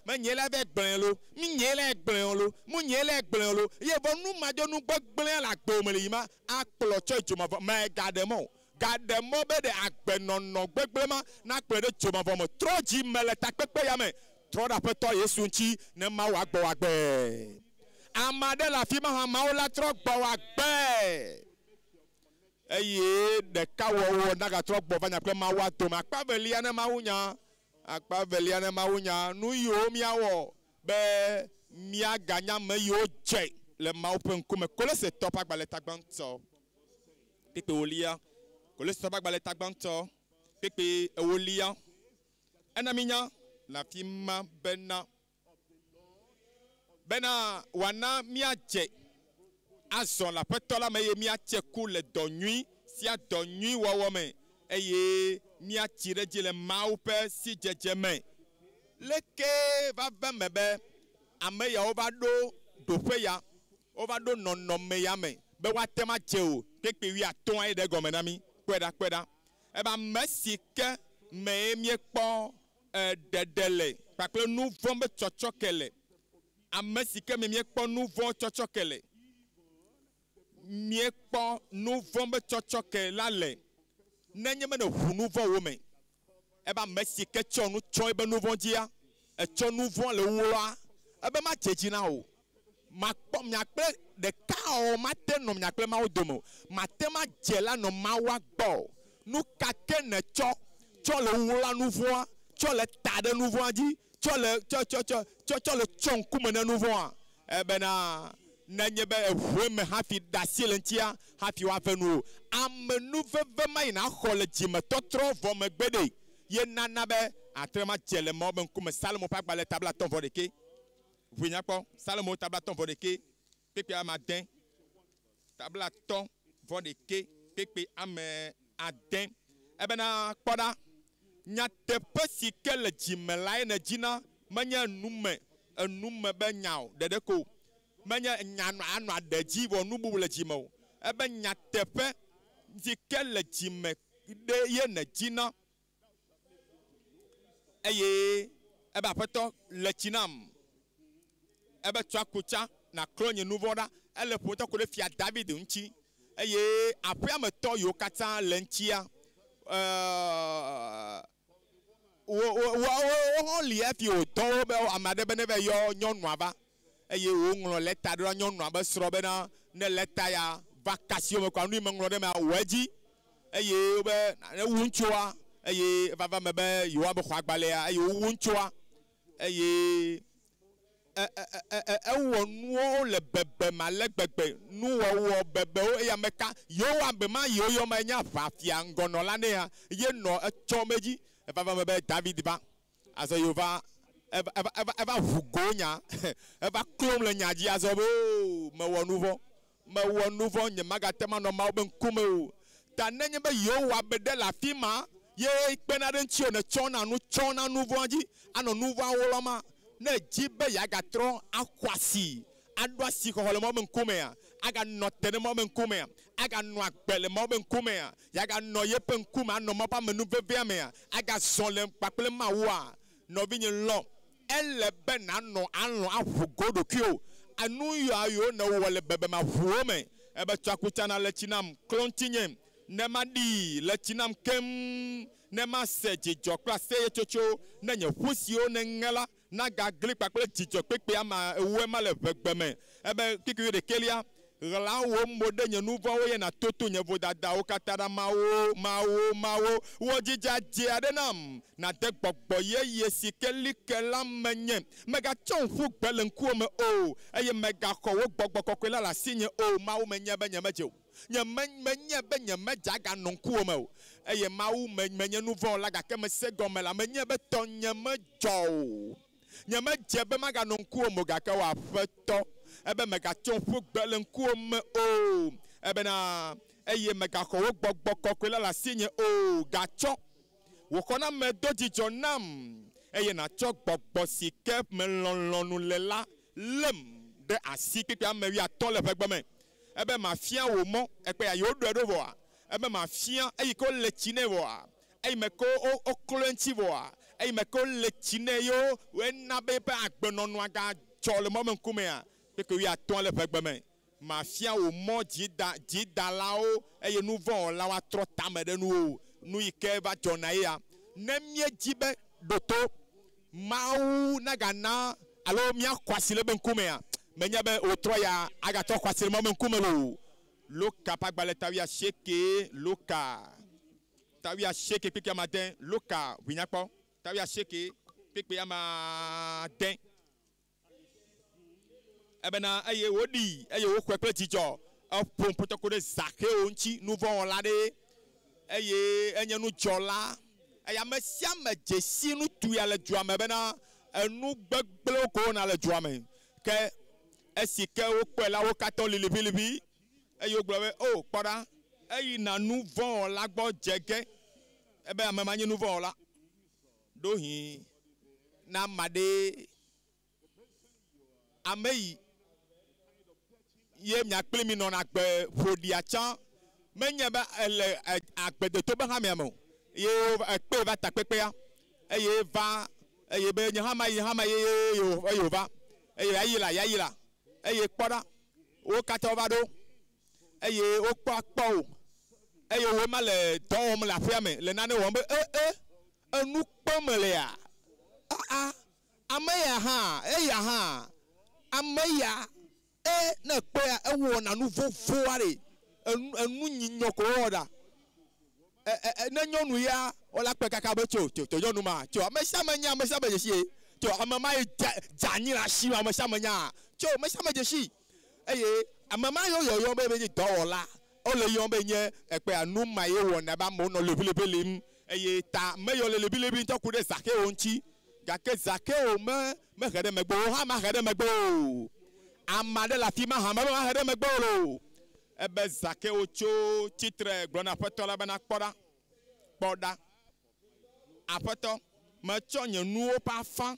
me nye le be gblẽ lo mi nye le gblẽ lo mu nye le gblẽ lo ye vɔ nu ma dzo nu gbegblẽ le agbe me le yi ma akplɔ tsɔ dzomavɔ me gaɖe mɔ be de agbenɔnɔ gbegblẽ ma na kplɔ ɖe dzomavɔ me trɔ dzi me le takpekpe ya me trɔ ɖe aƒetɔ Yesu ŋuti ne mawu agbɔ wa gbe ame aɖe le afi ma hã mawu la trɔ gbɔ wa gbe eye ɖeka wɔwɔ nagatrɔ gbɔ va nya kple mawu adome akpa velia ne mawu nya nu yiwo miawɔ be miaganya me yiwo dze le mawu ƒe ŋkume Kolosetɔ ƒe agbalẽ tagbãtɔ kpekpe ewolia Kolosetɔ ƒe agbalẽ tagbãtɔ kpekpe ewolia ena minya le afi ma bena wana miadze azɔ le aƒetɔ la me eye miatse ku le dɔ nyui sia dɔ nyui wɔwɔ me eye miatsi ɖe dzi le mawu ƒe sidzedze me leke va ve me be ame yawo va ɖo ɖoƒe ya wova ɖo nɔnɔme ya me be woate ma dze o kpekpe 15 ayi ɖe gɔme na mi kpeɖa ebe ame si ke me miekpɔ ɖeɖe le kpakple nu vɔ̃ be tsɔtsɔke le ame si ke me miekpɔ nu vɔ̃ tsɔtsɔke le miekpɔ nu vɔ̃ be tsɔtsɔke la le nenye be ne ʋu nu vɔ̃ wo me ebe ame si ke tsɔ nu tsɔ ebe nu vɔ̃ dzia etsɔ nu vɔ̃ le wòa ebe ma dze dzi na o makpɔ miakple ɖeka o mate nɔ miakple mawo dome o mate ma dze la nɔ mawoa gbɔ nu kake ne tsɔ le wòa nu vɔ̃a tsɔ le ta ɖe nu vɔ̃a dzi tsɔ le tsɔ ŋkume ne nu vɔ̃a ebena nenye be eʋue me hafi ɖe asi le ŋutia hafi woave nu o ame nu veve ma yina xɔ le dzimetɔtrɔ vɔ megbe ɖe ye nana be atre ma dze le mawo be ŋkume Salomo ƒe agbalẽ tabla 31 ʋui nyakpɔ Salomo tabla 31 kpekpe ame ade tabla 31 kpekpe ame ade ebena kpɔɖa nyateƒe si ke le dzime lae ne dzina menye enume be nya o ɖeɖe ko menye nya anɔ aɖe dzi vɔ nu bubu le dzime o ebe nyateƒe si ke le dzime ɖe ye ne dzina eye ebe aƒetɔ le tsi nam ebe tsɔ akutsa naklɔ nye nu vɔ̃ ɖa ele ƒotɔ ko ɖe fia David ŋuti eye aƒea me tɔ yiwo katã le ŋutia wohɔli efi wòdɔ wo be ame aɖe be ne va yɔ nyɔnua va eye woŋlɔ leta ɖe nyɔnua be srɔ̃ bena ne leta ya va kasi wo me kɔ nu yi me ŋlɔ ɖe me wɔ edzi eye wobe wu ŋutsua eye vava me be yewoa be xɔ agbalẽa eye wowu ŋutsua eye ewɔ nuwo le bebeme ale gbegbe nuwɔwɔ bebewo eye ame ka yewo abe ma yewo yɔ me nye aʋafia ŋgɔnɔla ne ya ye nɔ etsɔ me dzi evava me be David va azɔ yewo va eva ʋu go nya eva klom le nya dzi azɔ be o mewɔ nu vɔ nye magate ma nɔ mawo be ŋkume o ta nenye be yewo wɔ abe ɖe le afi ma ye kpena ɖe ŋuti o ne tsɔna nu vɔa dzi anɔ nu vɔa wɔlɔma ne dzi be yagatrɔ axɔ asi aɖo asi xɔxɔ le mawo be ŋkumea aganɔ te ɖe mawo be ŋkumea aganɔ agbe le mawo be ŋkumea yaganɔ yeƒe ŋkume anɔ mawo ƒe amenuvevea mea agazɔ le kpakple mawua nɔvinye lɔ ele be nanɔ alɔ aʋu go ɖokuiwo anu yiwo ne wɔ le bebema ʋuwo me ebe tsɔ akutsa na le tsi nam klɔ ŋuti nye ne ma ɖi le tsi nam kem ne ma se dzidzɔ kple aseyetsotso ne nye ƒu siwo ne ŋe la nagagli kpakple dzidzɔ kpekpe ama ewoe ma le ʋegbe me ebe kikiri ɖekelia ɣlawo mo ɖe nye nu vɔ̃wo yena toto nye vodadawo katã ɖa mawo wo dzidzadze aɖe nam nade gbɔgbɔ yeye si ke li ke la menye megatsɔ ŋku gbe le ŋkuwo me o eye megaxɔ wo gbɔgbɔ kɔkɔe la le asi nye o mawu menye be nye medze o menye be nye medze aganɔ ŋkuwo me o eye mawu menye nu vɔ̃ la gake mese gɔme la menye be tɔ nye medzɔ o nye medze be maganɔ ŋkuwo me gake wɔ aƒetɔ ebe megatsɔ ŋku gbe le ŋkuwo me o ebena eye megako wo gbɔgbɔ kɔkɔe la le asinye o gatsɔ wòkɔna me do dzidzɔ nam eye natsɔ gbɔgbɔ si ke me lɔlɔnu le la lém ɖe asi kpekpe ame wi atɔ le ƒe gbeme ebe mafia wò mɔ ekpe ya yewo ɖɔe ɖo vɔa ebe mafia eyi ke le tsi nɛ vɔa eyi me ke wo klo eŋuti vɔa eyi me ke le tsi nɛ yewo wena be eƒe agbenɔnɔa gadzɔ le mɔ me ŋkumea kpekpe wi atɔ le ƒe gbeme mafia wò mɔ dzidalawo eye nu vɔ wɔlawo atrɔ tame ɖe nuwo nu yi ke va dzɔna ya ne míedzi be ɖoto mawu nagana alo míaxɔ asi le be ŋkumea menye be wòtrɔ ya agatrɔ xɔ asi le mɔ me ŋkume lo Luka ƒe agbalẽ tawi asieke Luka tawi asieke kpekpe amade Luka ʋunyakpɔ tawi asieke kpekpe amade ebena eye woɖi eye woxɔe kple dzidzɔ eƒo ƒotɔko ɖe Zakeo ŋuti nu vɔ wɔla ɖe eye enye nu dzɔla eye ame sia ame dze si nu tu ya le dua me bena enu gbegblẽwo ko wona le dua me ke esi ke wokpɔe la wo katã li liʋiliʋi eye wogblɔ be o kpɔ ɖa eyina nu vɔ wɔla gbɔ dze ge ebe ame ma nye nu vɔ wɔla ɖohi na ame ɖe ame yi ye miakpli mi nɔna agbe ƒoɖia tsã menye be ele agbedeto be hã mia me o ye ekpe va takpekpea eye va eye be nye hã ma yi eye wòva eye yayi la eye kpɔ ɖa wo katã wova ɖo eye wokpɔ akpɔ o eye wo ma le dɔ wɔm le aƒea me le nane wɔm be enu kpɔm le ya ame ya hã eya hã ame ya ne kpɔa ewɔna nu vovo aɖe enu nyinyɔ ko wɔ ɖa ne nyɔnu ya wòla kpe kaka be tso nyɔnu ma tso ame sia ame nya ame sia ame dze si tso ame ma ye dzanyi le asi ame sia ame nya tso ame sia ame dze si eye ame ma yɔ yɔyɔ be nye dɔwɔla wole yɔ be nye ekpea nu ma ye wɔna be amewo nɔ leʋileʋi lim eye ta meyɔ le leʋileʋi ŋutɔ ku ɖe Zakeo ŋuti gake Zakeo me he ɖe megbe wo hã ma he ɖe megbe o ame aɖe le afi ma hã me he ɖe megbe o lo ebe Zakeo tso tsitre gblɔ na aƒetɔ la bena kpɔ ɖa aƒetɔ metsɔ nye nuwo ƒe afã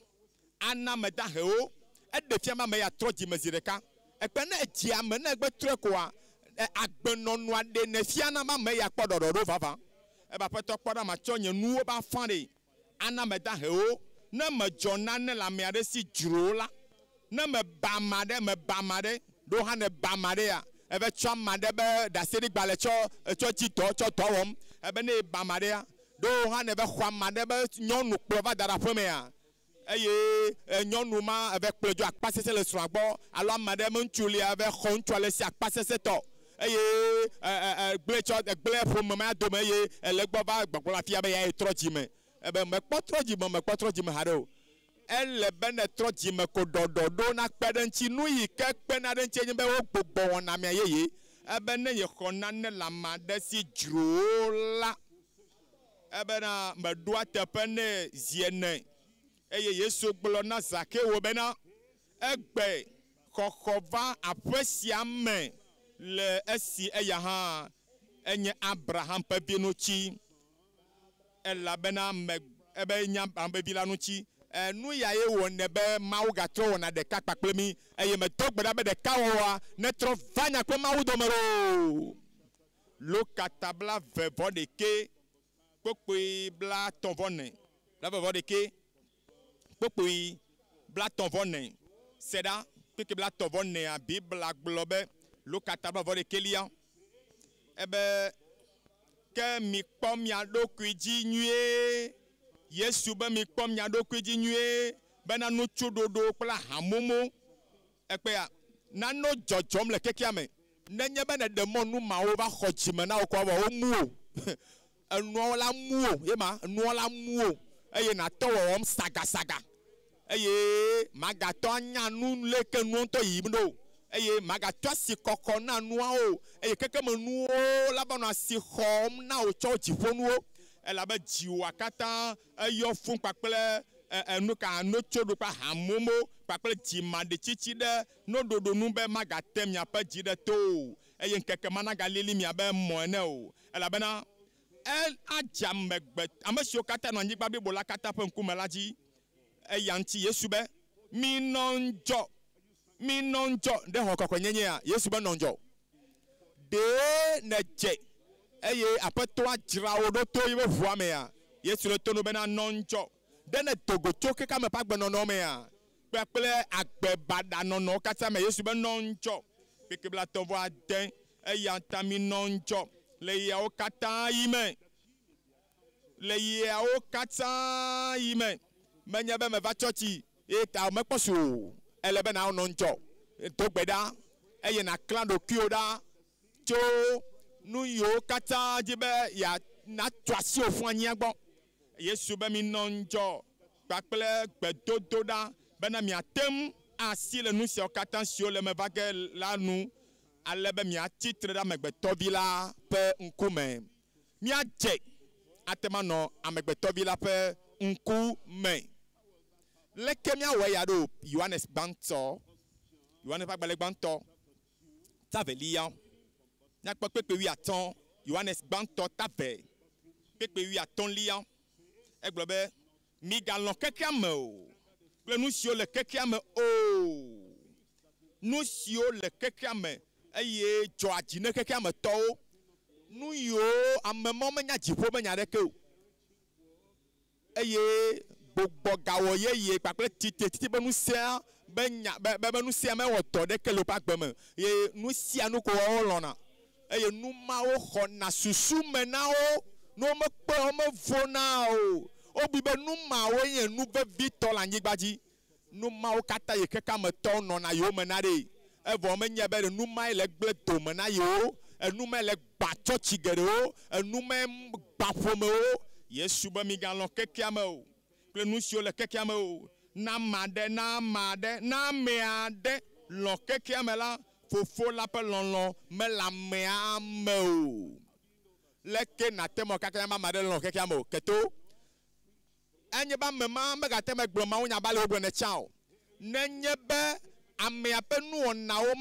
ana me dahewo eɖe fia ma me ya trɔ dzime zi ɖeka ekpe ne edzi ame ne egbe trɔe koa agbenɔnɔ aɖe ne fiana ma me ya kpɔ ɖɔɖɔɖo vavã ebe aƒetɔ kpɔ ɖa matsɔ nye nuwo ƒe afã ɖe ana me dahewo ne medzɔ nane le ame aɖe si dzro la ne me ba ame aɖe ɖo hã ne ba ame aɖe ya ebe tsɔ ame aɖe be ɖaseɖigbalẽ tsɔ dzi dɔ tsɔ dɔ wɔm ebe ne ba ame aɖe ya ɖo hã ne be xɔ ame aɖe be nyɔnu kplɔ va da ɖe aƒe me ya eye nyɔnu ma eve kplɔ dzo akpasese le srɔ̃a gbɔ alo ame aɖe me ŋutsu lia eve xɔ ŋutsua le si akpasese tɔ eye gblẽ ƒome ma dome eye ele gbɔ va gbɔgblɔ afia be ya trɔ dzime ebe mekpɔ trɔ dzime haɖe o ele be ne trɔ dzime ko ɖɔɖɔ ɖo na kpe ɖe ŋuti nu yi ke kpena ɖe ŋuti nye be wo gbogbo wɔna mia yeye ebe ne yexɔ nane le ame aɖe si dzro la ebe na meɖoa teƒe ne zi ene eye Yesu gblɔ na Zakeo bena egbe xɔxɔ va aƒe sia me le esi eya hã enye Abraham ƒe vi ŋuti elabena ebe nya amevi la ŋuti nu ya ye wɔnɛ be Mawu gatrɔ wɔna ɖeka kpakple mi eye medo gbe ɖa be ɖeka wɔwɔa netrɔ va nya kple Mawu dome ɖo Luka tabla vevɔ ɖeke kpokpoe bla tɔ̃vɔ ne bla vevɔ ɖeke kpokpoe bla tɔ̃vɔ ne seɖa kpekpe bla tɔ̃vɔ nea Bibla gblɔ be Luka tabla vevɔ ɖeke lia ebe ke mi kpɔ mia ɖokui dzi nyuie Yesu be mi kpɔ mia ɖokui dzi nyuie bena nutsuɖoɖo kple hamomo ekpea nano dzɔdzɔm le kekea me nenye be ne ɖe mɔ nu mawo va xɔ dzime na wo kɔ vɔ wo mu o enuawo la mu o yema enuawo la mu o eye natɔ wɔwɔm sagasaga eye magatɔ anya nu leke nuwo ŋutɔ yiyim ɖo eye magatɔ asi kɔkɔ na nuawo eye kekeme nuwo la va nɔ asi xɔm na wo tsɔ dziƒonuwo elabe dziwoa katã eyɔ fún kpakple enu ka notsoɖo kple hamomo kpakple dzima de tsitsi ɖe noɖoɖo nu be magate miaƒe dzi ɖe to o eye ŋkeke ma nagalili miabe mɔ ene o elabena adze ame siwo katã nɔ anyigba blibo la katã ƒe ŋkume la dzi eya ŋuti Yesu be minɔ ŋdzɔ ɖe xɔ kɔkɔenyenyea Yesu be nɔ ŋdzɔ ɖe ne dze eye aƒetɔa dzrawo ɖo to yibe ʋua mea Yesu le to no bena nɔ ŋdzɔ ɖe ne dogo tso keka me ƒe agbenɔnɔ mea kple agbebaɖanɔnɔ katã me Yesu be nɔ ŋdzɔ kpekpeblatɔ-vɔ-ade eya ta minɔ ŋdzɔ le yawo katã yi me menye be me va tsɔtsi eye ta mekpɔ su o ele be na nɔ ŋdzɔ do gbe ɖa eye naklã ɖokuiwo ɖa tso nu yiwo katã dzi be natu asiwo fún anyia gbɔ Yesu be minɔ ŋdzɔ kpakple gbedodo ɖa bena miatem asi le nu siawo katã siwo le me va ge la nu ale be miatsitre ɖe amegbetɔvi la ƒe ŋkume miadze ate manɔ amegbetɔvi la ƒe ŋkume leke miawɔ ya ɖo Yohanes ƒe agbalẽ gbãtɔ tavelia nyakpɔ kpekpe 15 Yohanes gbãtɔ tave kpekpe 15lia egblɔ be migalɔ kekea me o kple nu siwo le kekea me o nu siwo le kekea me eye dzɔ adzi ne kekea me tɔwo nu yiwo ame mɔ menya dziƒo be nya ɖeke o eye gbogbo gawɔ yeye kpakple titi be nusea be nusea mewɔ dɔ ɖeke le woƒe agbe me ye nu sia nu ko wɔwo lɔna eye nu mawo xɔna susu me na wo nu womekpe womevo na o wobi be nu mawo nye nu vevitɔ le anyigba dzi nu mawo katã yi keka me tɔwo nɔna yewo me na ɖe evɔ menye be nu mae le gble dome na yewo enu mae le gba tsɔtsi geɖewo enu mae gba ƒomewo Yesu be migalɔ kekea me o kple nu siwo le kekea me o na ame aɖe lɔ kekea me la fofo la ƒe lɔlɔ mele amea me o leke nate mɔ kaka ame aɖe lɔ kekea me o keto enye be ame ma megate me gblɔ mawu nya ba le wo gblɔ ne tsã o nenye be amea ƒe nuwɔnawo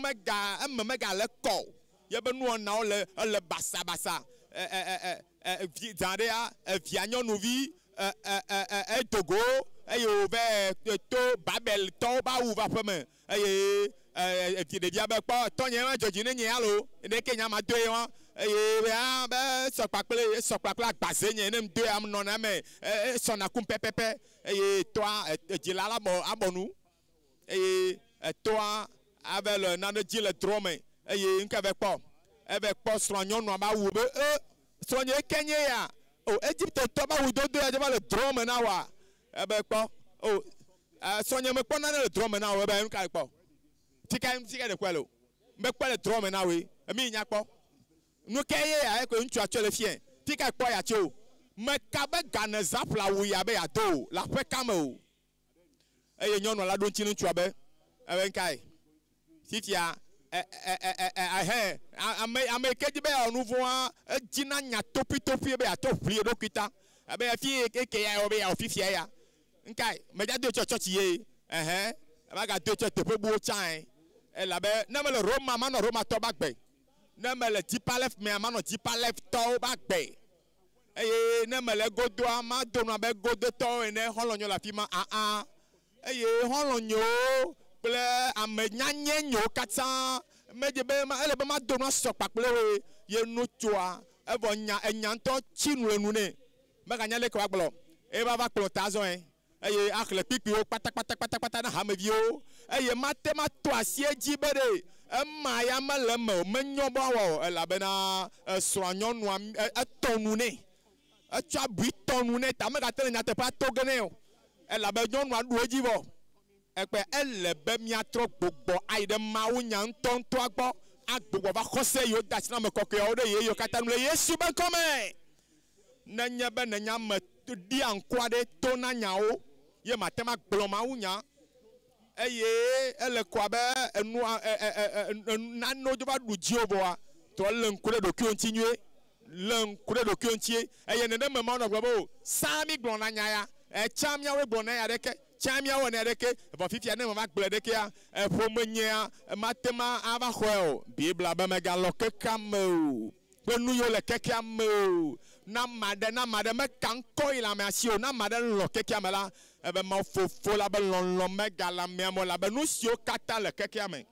mega le kɔ ye be nuwɔnawo le basabasa zã ɖea evia nyɔnuvi edogo eye wòva to Babel tɔwo ƒe awu va ƒe me eye ɖevia be kpɔ tɔnye ma dzɔdzi ne nye alo ɖeke nya ma do ye wa eye be sɔ kpakple agbaze nye ne do ya nɔna me sɔna kum pɛpɛpɛ eye tɔa dzila la abɔ nu eye tɔa ave le nane dzi le drɔ me eye ŋke ve kpɔ eve kpɔ srɔ̃ nyɔnua ba wu be srɔ̃nye kenye ya o Egypte tɔ ba wu dodo ya dzeba le drɔ me na wa ebe kpɔ o srɔ̃nye me kpɔ nane le drɔ me na o ebe ŋka kpɔ tika de kpɔ le o me kpɔ le drɔ me na we emi nya kpɔ nu ke ye ya eko ŋutsua tsɔ le fie tika kpɔ ya tso me ka be gane zapla wu ya be ya do la ƒe kame o eye nyɔnua la ɖo ŋuti ŋutsua be ebe ŋkae fifia ame ke di be nu vɔa edzina nya topi be ato ʋli eɖokui ta abe fi eke ya wo be ya fifia ya nkai meja do tsɔtsɔtsi ye maga do tsɔ teƒe buwo tsãe elabe ne me le Roma manɔ Roma tɔ ba gbe ne me le Dzipalef mea manɔ Dzipalef tɔwo ba gbe eye ne me le godoa ma do nu abe godotɔwo ene xɔlɔnyo le afi ma eye xɔlɔnyowo kple ame nyanye nyewo katã medze be ele be ma do nu asɔ kpakple wo ye nu tsoa evɔ enya ŋutɔ tsi nu le nu nɛ meganya leke wa gblɔ eva va kplɔ ta azɔ eye axlẽ kpikpiwo kpatakpata na hameviwo eye mate ma to asi edzi be ɖe ema ya mele me o menyɔ be awɔ elabena esrɔ̃a nyɔnua etɔ nu nɛ etsɔ abui tɔ nu nɛ ta megate le nyateƒea to ge nɛ o elabe nyɔnua ɖu edzi vɔ ekpe ele be miatrɔ gbogbo ayi ɖe mawu nya ŋutɔa gbɔ agbogbo va xɔse yiwo da asi na ame kɔkɔewo ɖe yewo katã nu le Yesu be ŋkɔme nenye be nenya me ɖi aŋkɔ aɖe to na nyawo ye mate ma gblɔ mawu nya eye ele kɔ abe nanewo dzo va ɖu dziwo vɔa trɔ le ŋku ɖe ɖokuiwo ŋuti nyuie le ŋku ɖe ɖokuiwo ŋuti eye neneme ma wonɔ gblɔ be o saa mi gblɔ na nya ya etsã miawoe gblɔ na ya ɖeke Chamia one deke, but 50 and never Gledekea, a Pomania, a Matema Avaho, Bibla Bamagalo Kekamo, when you le Kekamo, Namadana Madame Kankoila Masio, Namadan Lokekamela, a mouth full of Lomegala Memola Benusio Catala Kekame.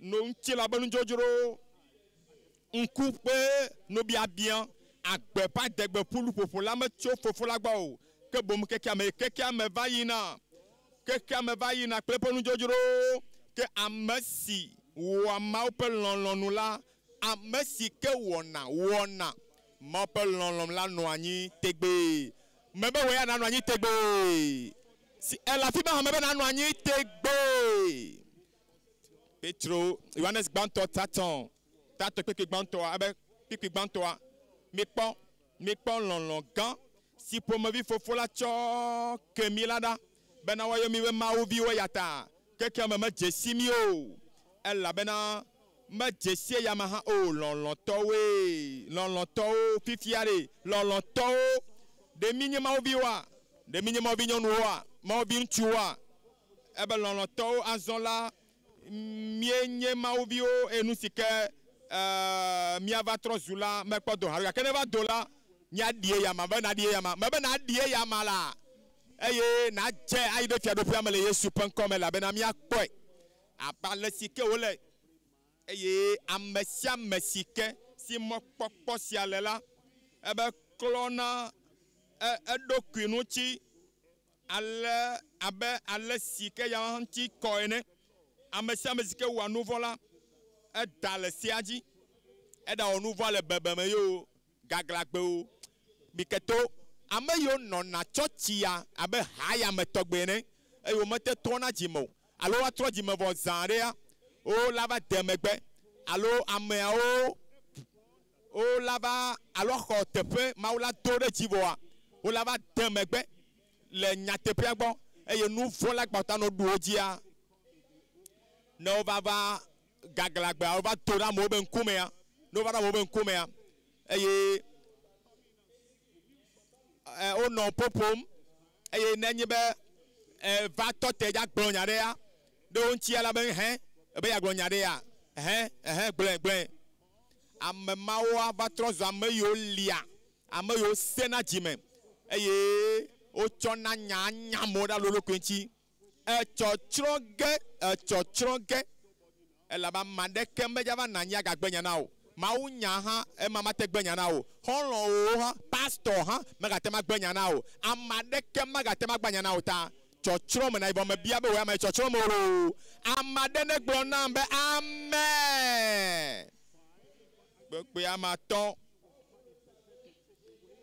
Non Chilabon Jojoro, un coupe, no bien bien, a pas de poule pour la mettre pour la bao. Que bon Kekame Vaina, Klepon Jojoro, que a mercy, ou a maupel lonula, a mercy que wona, maupel lon la noani tegbe. Mebe we na noani tegbe. Si elle a fait mebe na noani tegbe. Petro, Johannes Banto Taton, Tato Pipi Banto, Abe Pipi Banto, Mekpon lon gan. Si pour me vivre, faut la cho que milada. Ben a wayo mi we ma uvi we yata. Quelqu'un me met jessimio. Elle la bena me jessie yamaha o lon to fifiare lon to de mini ma uvi wa de mini ma uvi wa ma uvi ntua. Ebe lon to azon mienye ma uvi o e nous sike mi ava trozula me kwa do haruka kene va dola. Nya die yama ba na die yama mebe na die yama la eye na je ai de fiado pia mele Yesu pen comme la bena mi akpo a parle sike ole eye amesia mesike si mo popo si alela ebe klona dokunu chi ale abe ale sike ya hanti koene amesia mesike wa nouveau la e dale siaji e da o nouveau le bebe me yo gaglagbe o biketo ame yo nona chochia abe haya metogbene e yo mete tona jimo alo wa tro jimo vo zanrea o lava demegbe alo ame o lava alo ko tepe maula tore jivoa o lava demegbe le nyatepe agbo e yo nu fo la gbata no duojia no baba gaglagbe o va tora mo ben kumea no va mo ben kumea eye o non popom eye nenye be va tote ya gbonyare ya de on ti ala ben be ya gbonyare ya gble am mawa va trozo am yo lia am yo sena jime eye o chona nya moda lolo kwenti chochroge ela ba mande kembe java nanya gagbenya nawo mau nyaha e mama te gbenya na o honlo ha pastor ha magate magbenya na o amade ke magate magbenya na o ta chochro me na ibo me bia be we ma chochro mo ro amade ne gbo na be amen gbogbo amaton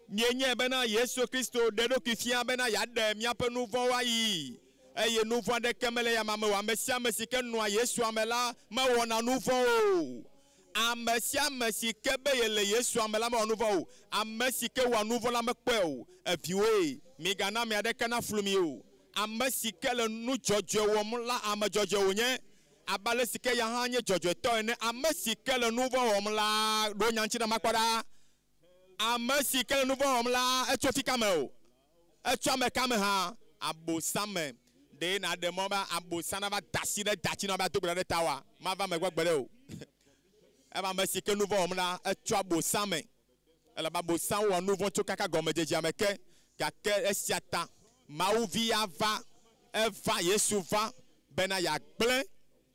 nyenye be na Yesu Kristo de do ki fia be na ya de mi ape nouveau wa yi eye nouveau de kemele ya mama wa mesia mesike no Yesu amela ma wona nouveau Amesia mesike be yele Yesu amela ma nouveau amesike wa nouveau la me pe o efiwe mi gana mi ade kana flumi o amesike le nu jojo wo mu la am jojo onye abale sike ya hanye jojo to ne amesike le nouveau wo mu la do nyanchi na makwada amesike le nouveau wo mu la etofika me o etwa kame ha abosame de na de mo ba abosana ba dasi de dachi na ba to gbere tawa ma va me gbegbere o eba mesike nouveau homme là etwa bosame ela ba bosan wo nouveau to kaka gomejeje ameke kake esiata mauvi ava eva Yesu va bena ya gble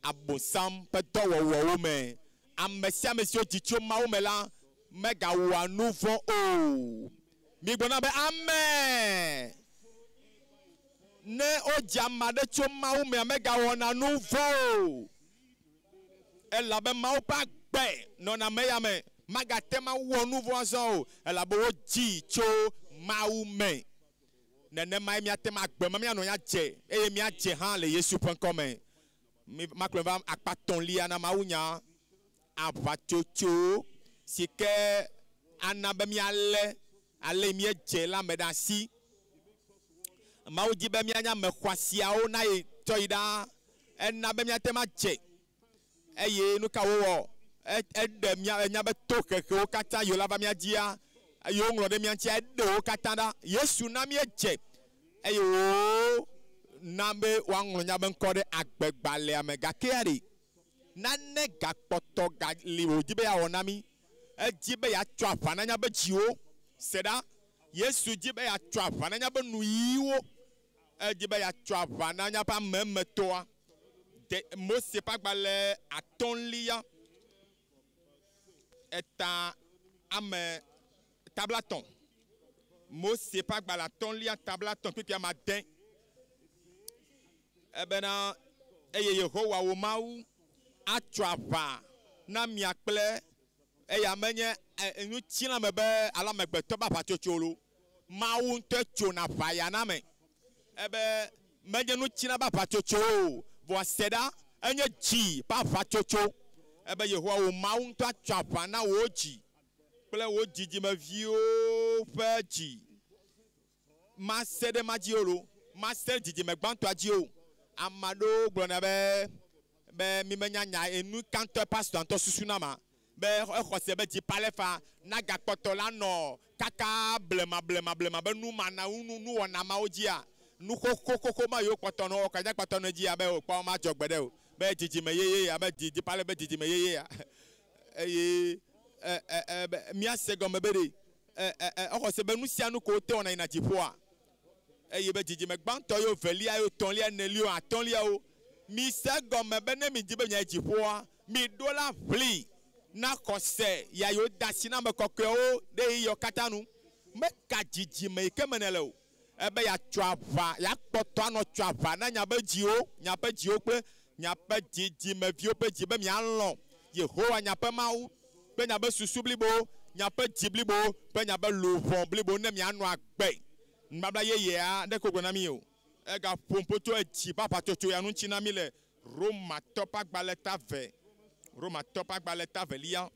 abosam pe do wo me amesia mesio jicho maume la mega wa nouveau o mi gbona be amen ne o jamade cho maume mega wona nouveau ela be mau pa non a meyame magatema wo nouveau azon ela bo ji cho maume nene mai mi atema gbe ma mi ano ya je e mi aje han le yesu.com mi maklova akpaton li ana maunya abachocho sike anabe mi ale mi je la medasi mauji be mi anya me kwasia o na e toida enabe mi atema je eye nu ka wo nya be to keke o kata yo lava mia dia yo ngro de mia ntia de o kata da Yesu na mia je ayo Nambe wanglonya ben kode agbegbale amegakeari. Nane gakpoto gali dibe ya onami. E dibe ya chwafa nanya be jiwo. Seda Yesu dibe ya chwafa nanya be nuiwo. E dibe ya chwafa nanya pa memetoa. De Mose pa gbale atonlia. Eta ame tablaton. Mose pa gbale atonlia tablaton puis ya matin. Ebena eye Yehowa wo mau atwava na miakple eya menye enu tina mebe ala megbeto ba pachocholo mau nte chona faya na me ebe menye nu tina ba pachocho bo seda enye ji pa pachocho ebe Yehowa wo mau nto atwava na wo ji ple wo jiji me vio fe ji ma sede ma jiolo ma sede jiji me gbanto ajio amado glona be mi menyanya enu kanto pastor anto susunama be ekose be di palefa na gakpoto la no kaka blema be nu mana nu wona ma ojia nu kokoko ma yo kpoto no ka ja kpoto no jia be o pa ma jogbede o be jiji me yeye abe di pale be jiji me yeye ya mi asego me be de ekose be nu sia nu ko te ona ina jipoa eye be jiji me gbanto yo velia yo tonlia nelio atonlia o mi se gome bene mi dibe nya jipoa mi dola vli na kose ya yo dasina me kokeo de yo katanu me ka jiji me kemenele o ebe ya twava ya kpoto ano twava na nya be jio pe nya pe jiji me vio pe jibe mi anlo Yehowa nya pe mau pe nya be susublibo nya pe jiblibo pe nya be lovon blibo ne mi anu agbe mbabla yeye a de ko gona mi o e ga pompoto e ji papa chocho ya nu china mi le Roma topa gbaleta ve lia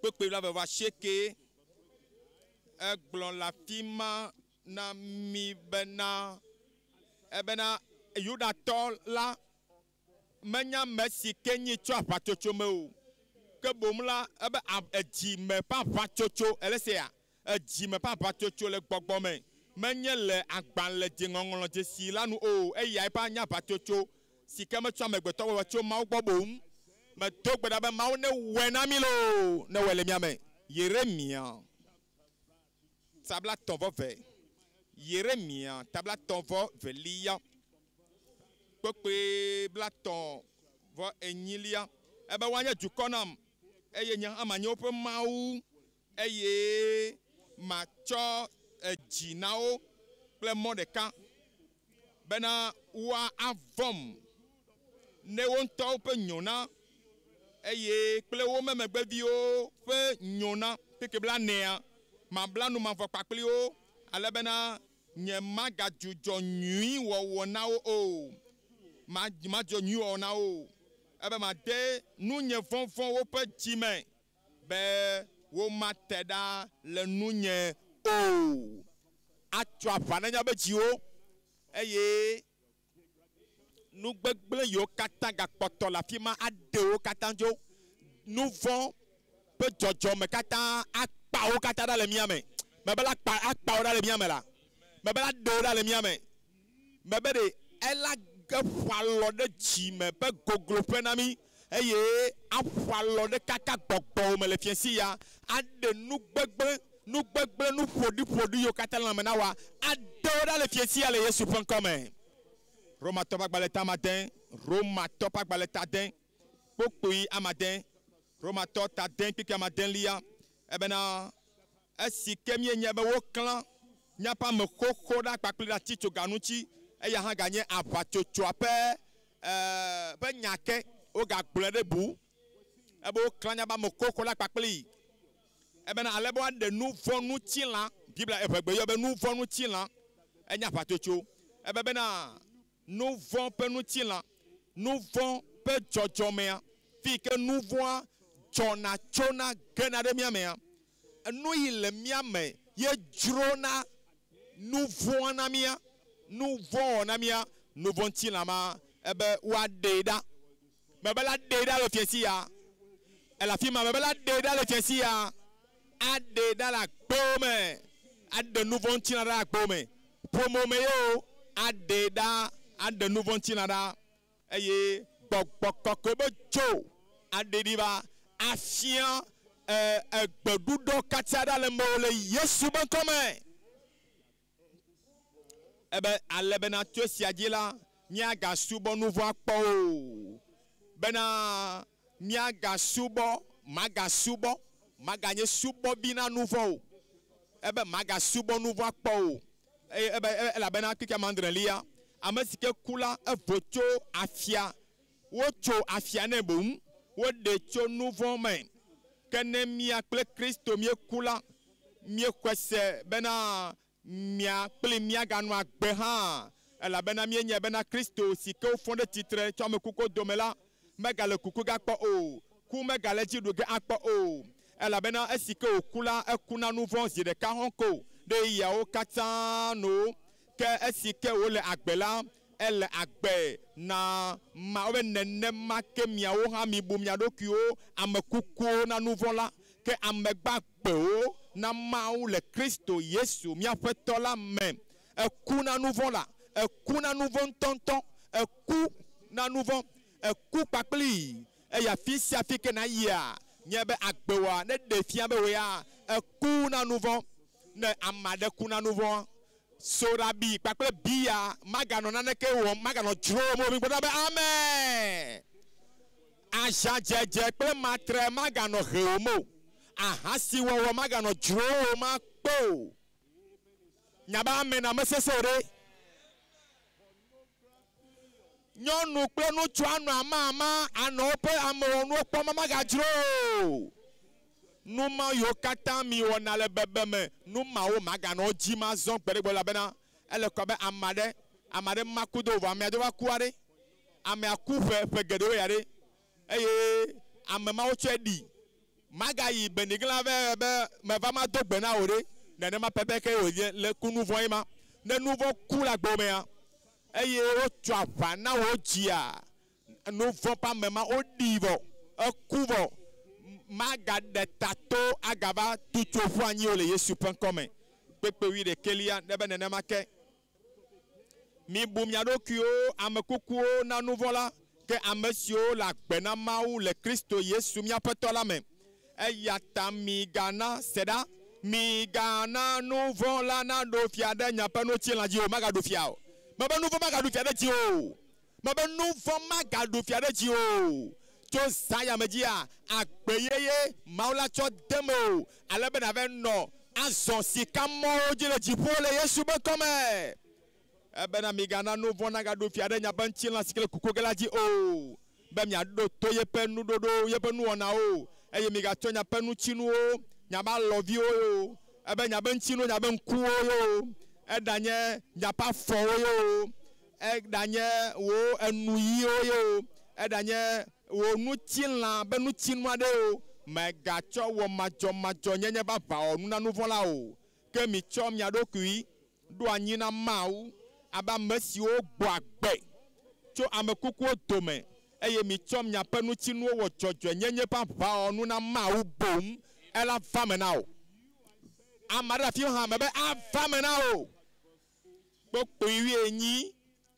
pepe la va sheke e glon la fima na mi bena e bena yuda tol la menya merci kenyi cho papa chocho me o ke bomla e be e ji me papa chocho elese ji me papa chocho le gbogbo me menye le agban le dingonglo je si lanu o eya pa nya pa chocho si keme twa megbeto wa cho ma gbobom me to gbeda be ma ne wena mi lo ne wele mi ame Yeremia tabla tonvo ve Yeremia tabla tonvo velia pepe blaton vo enyilia ebe wanya jukonam eye nya amanyo pe mau eye macho ejinao ple modeka bena wa avom ne wonto pe nyona eye ple wo memegbevio pe nyona peke bla nea ma bla nu ma vo paklio ale bena nye maga jujo nyi wo na o ma jo nyi o na o ebe ma de nu nye fonfon wo pe jime be wo mateda le nu nye o atwa pananya be jiwo eye nu gbegble yo kata ga poto la fima adeo katanjo nu von pe jojo me kata akpa o kata da le miame me bela akpa o da le miame la me bela do da le miame me be de ela ge falo de ji me pe goglo penami eye afalo de kaka gbogbo me le fiensi ya ade nu gbegble nu fodi yo katala menawa adora le fiesi ale Yesu pon comme Roma topa gbaleta matin Roma topa gbaleta den pokoi amatin Roma tota den piki amatin lia ebena esi kemie nyebe wo clan nya pa me koko da pakli da ticho ganuchi e ya ha gagner avachocho ape pe nyake o ga gblede bu ebe o clan nya ba me koko da pakli ebena alebo de nouveau nou tila bible ebegbe yo be nouveau nou tila enya patocho ebena nouveau pe nou tila nouveau pe jojomea fi ke nouveau chona gena de miamea nou ile miame ye drona nouveau na mia nouveau tila ma ebe wa deda mebela deda le fiesia ela fima mebela deda le fiesia ade dans la gome ade nouveau tina dans la gome promo meyo adeda ade nouveau ntinada eye gbɔgbɔkɔkɔ be tso adediba afia egbeɖuɖɔ katã ɖa le mewo le Yesu be ŋkɔme ebe ale bena tso sia dzi la míagasubɔ nuvɔa kpɔ o bena míagasubɔ maganye subɔbi na nuvɔ o ebe magasubɔ nuvɔa kpɔ o ebe elabena kike mandrelia ame si ke ku la evo tso afia wotso afia ne boŋ woɖe tso nuvɔ me ke ne mia kple Kristo mieku la miexɔ se bena mia kple miaganɔ agbe hã elabena mienye bena Kristo si ke wofɔ ɖe tsitre tso ame kuku dome la megale kuku gakpɔ o ku megale dzi ɖo ge akpɔ o elabena esi ke wòku la eku na nuvɔ zi ɖeka hɔn ko ɖe yawo katã no ke esi ke wòle agbe la ele agbe na ma be nenema ke miawo hã mibu mia ɖokuiwo ame kukuwo na nuvɔ la ke ame gbagbewo na Mawu le Kristo Yesu miaƒe tɔ la me eku na nuvɔ la eku na nuvɔ ŋutɔŋutɔ eku na nuvɔ eku kpakpli eya fi sia fi ke na yia nye be agbewoa ne ɖe fia be woya eku na nuvɔ ne ame aɖe ku na nuvɔ soɖabi kpakple bia maganɔ naneke wɔm maganɔ dzrom o mi gblɔ be amen azãdzedze kple matre maganɔ hewom o ahasiwɔwɔ maganɔ dzrom akpo nyaba amen ame sese o ɖe nyɔnu kple ŋutsu anɔ amama anɔ woƒe amewɔnuwo kpɔm magadzro o numa yiwo katã mi wɔna le bebe me numawo maganɔ dzi ma zɔn kpe ɖe gbɔ labena ele kɔ be ame aɖe ma ku do vɔ amea do va ku aɖe amea ku ƒe geɖewo ya ɖe eye ame mawo tsɔe ɖi magayi benigla be meva ma do gbe na o ɖe nenema pepe ke wòdze le ku nuvɔ ye ma ne nuvɔ ku le agbo mea eye wotsɔ aʋa na wo dzia nuvɔ ƒe ame ma woɖi vɔ eku vɔ magaɖe tato agava tutu ƒu anyi wo le Yesu ƒe ŋkɔme kpekpe 11 ne be nenema ke mibu mia ɖokuiwo ame kukuwo na nuvɔ la ke ame siwo le agbe na Mawu le Kristo Yesu miaƒe tɔ la me eya ta migana seɖa migana nuvɔ la na ɖo fia ɖe nyaƒe nutilã dzi o magaɖo fia o mebe nuvɔ magaɖo fia ɖe dzi o mebe nuvɔ magaɖo fia ɖe dzi o tso zã me dzia agbeyeye Mawu la tsɔ dem o ale be nave nɔ azɔ sika mɔwo dzi le dziƒo le Yesu be kɔme ebena migana nuvɔ nagaɖo fia ɖe nyaƒe ŋutilã si ke le kuku ge la dzi o be miaɖo to yeƒe nuɖoɖo yeƒe nuwɔnawo eye migatsɔ nyaƒe nutsinuwo nyabe alɔviwo yo ebe nyabe ŋutsinuwo nyabe ŋkuwo yo eɖanye nyaƒe afɔwo yo eɖanye wo enuyiwo yo eɖanye wo nutilã be nutsinu aɖe o megatsɔ wɔ madzɔmadzɔ nyenye be aʋawɔnu na nuvɔ la o ke mitsɔ mia ɖokui ɖo anyi na Mawu abe ame siwo gbɔ agbe tso ame kukuwo dome eye mitsɔ miaƒe nutsinuwo wɔ dzɔdzɔe nyenye ƒe aʋawɔnu na Mawu boŋ ela va me na o ame aɖe afi hã me be ava me na o kpekpe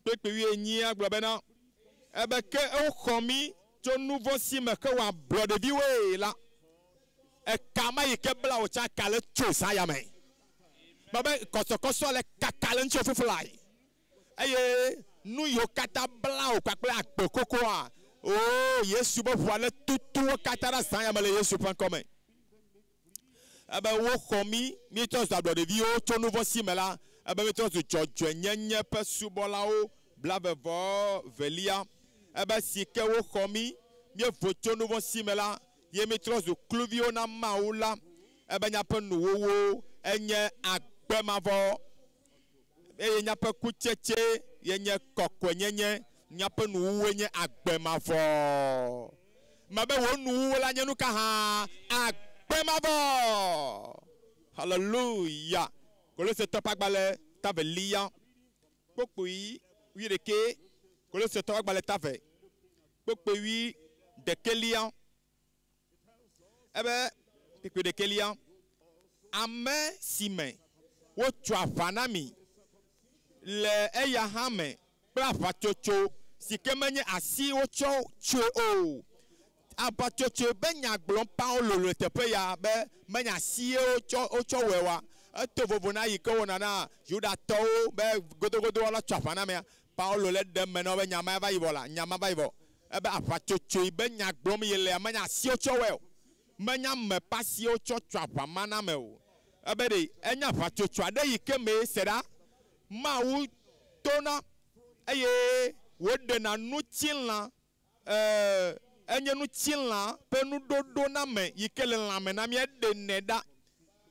18 agblɔ bena ebe ke woxɔ mi tso nuvɔ si me ke wòablɔ ɖeviwoe la eka ma yi ke bla wò tsa ka le tso saya me be kɔsɔkɔsɔ le kaka le ŋutsi fufu la eye nu yiwo katã bla wò kpakple agbe kokoa o Yesu be ʋua le tutuwo katã ɖe zã ya me le Yesu ƒe ŋkɔme ebe woxɔ mi tsɔ zu ablɔ ɖeviwo tso nuvɔ si me la ebe mi tsɔ zu dzɔdzɔe nyenye ƒe subɔlawo blavevɔ velia ebe si ke woxɔ mievo tso nuvɔ si me la ye mi trɔ zu kluviwo na Mawu la ebe nyaƒe nuwowo enye agbemavɔ eye nyaƒe kutsetse yenye kɔkɔe nyenye nyaƒe nuwuwoe nye agbemavɔ mebe wo nuwuwo la nye nu ka hã agbemavɔ haleluya Kolositɔ ƒe agbalẽ tavelia kpokpoe 11 Kolositɔ ƒe agbalẽ tave kpokpoe 11 ebe kpekpe 11 ame si me wotso aʋa na mi le eya hã me kple aʋatsotso si ke menye asi wotsɔ tso o. Aʋatsotso be nyagblɔm pawo lolo teƒe ya be menye asi wotsɔ wɔe wa. Eto vovo na yi ke wɔna na Yudatɔwo be godogodo wala tso aʋa na mea. Paulo le ɖem me na be nyama va yibɔ la, nyama va yibɔ. Ebe aʋatsotso yi be nyagblɔm yi le menye asi wotsɔ wɔe o. Menye ame ƒe asi wotsɔ tso aʋa ma na me o. Ebe ɖe enye aʋatsotso aɖe yi ke me se ɖa Mawu tona eye woɖena nutilã enye nutilã ƒe nuɖoɖo na me yi ke le lãme na mía ɖenɛ ɖa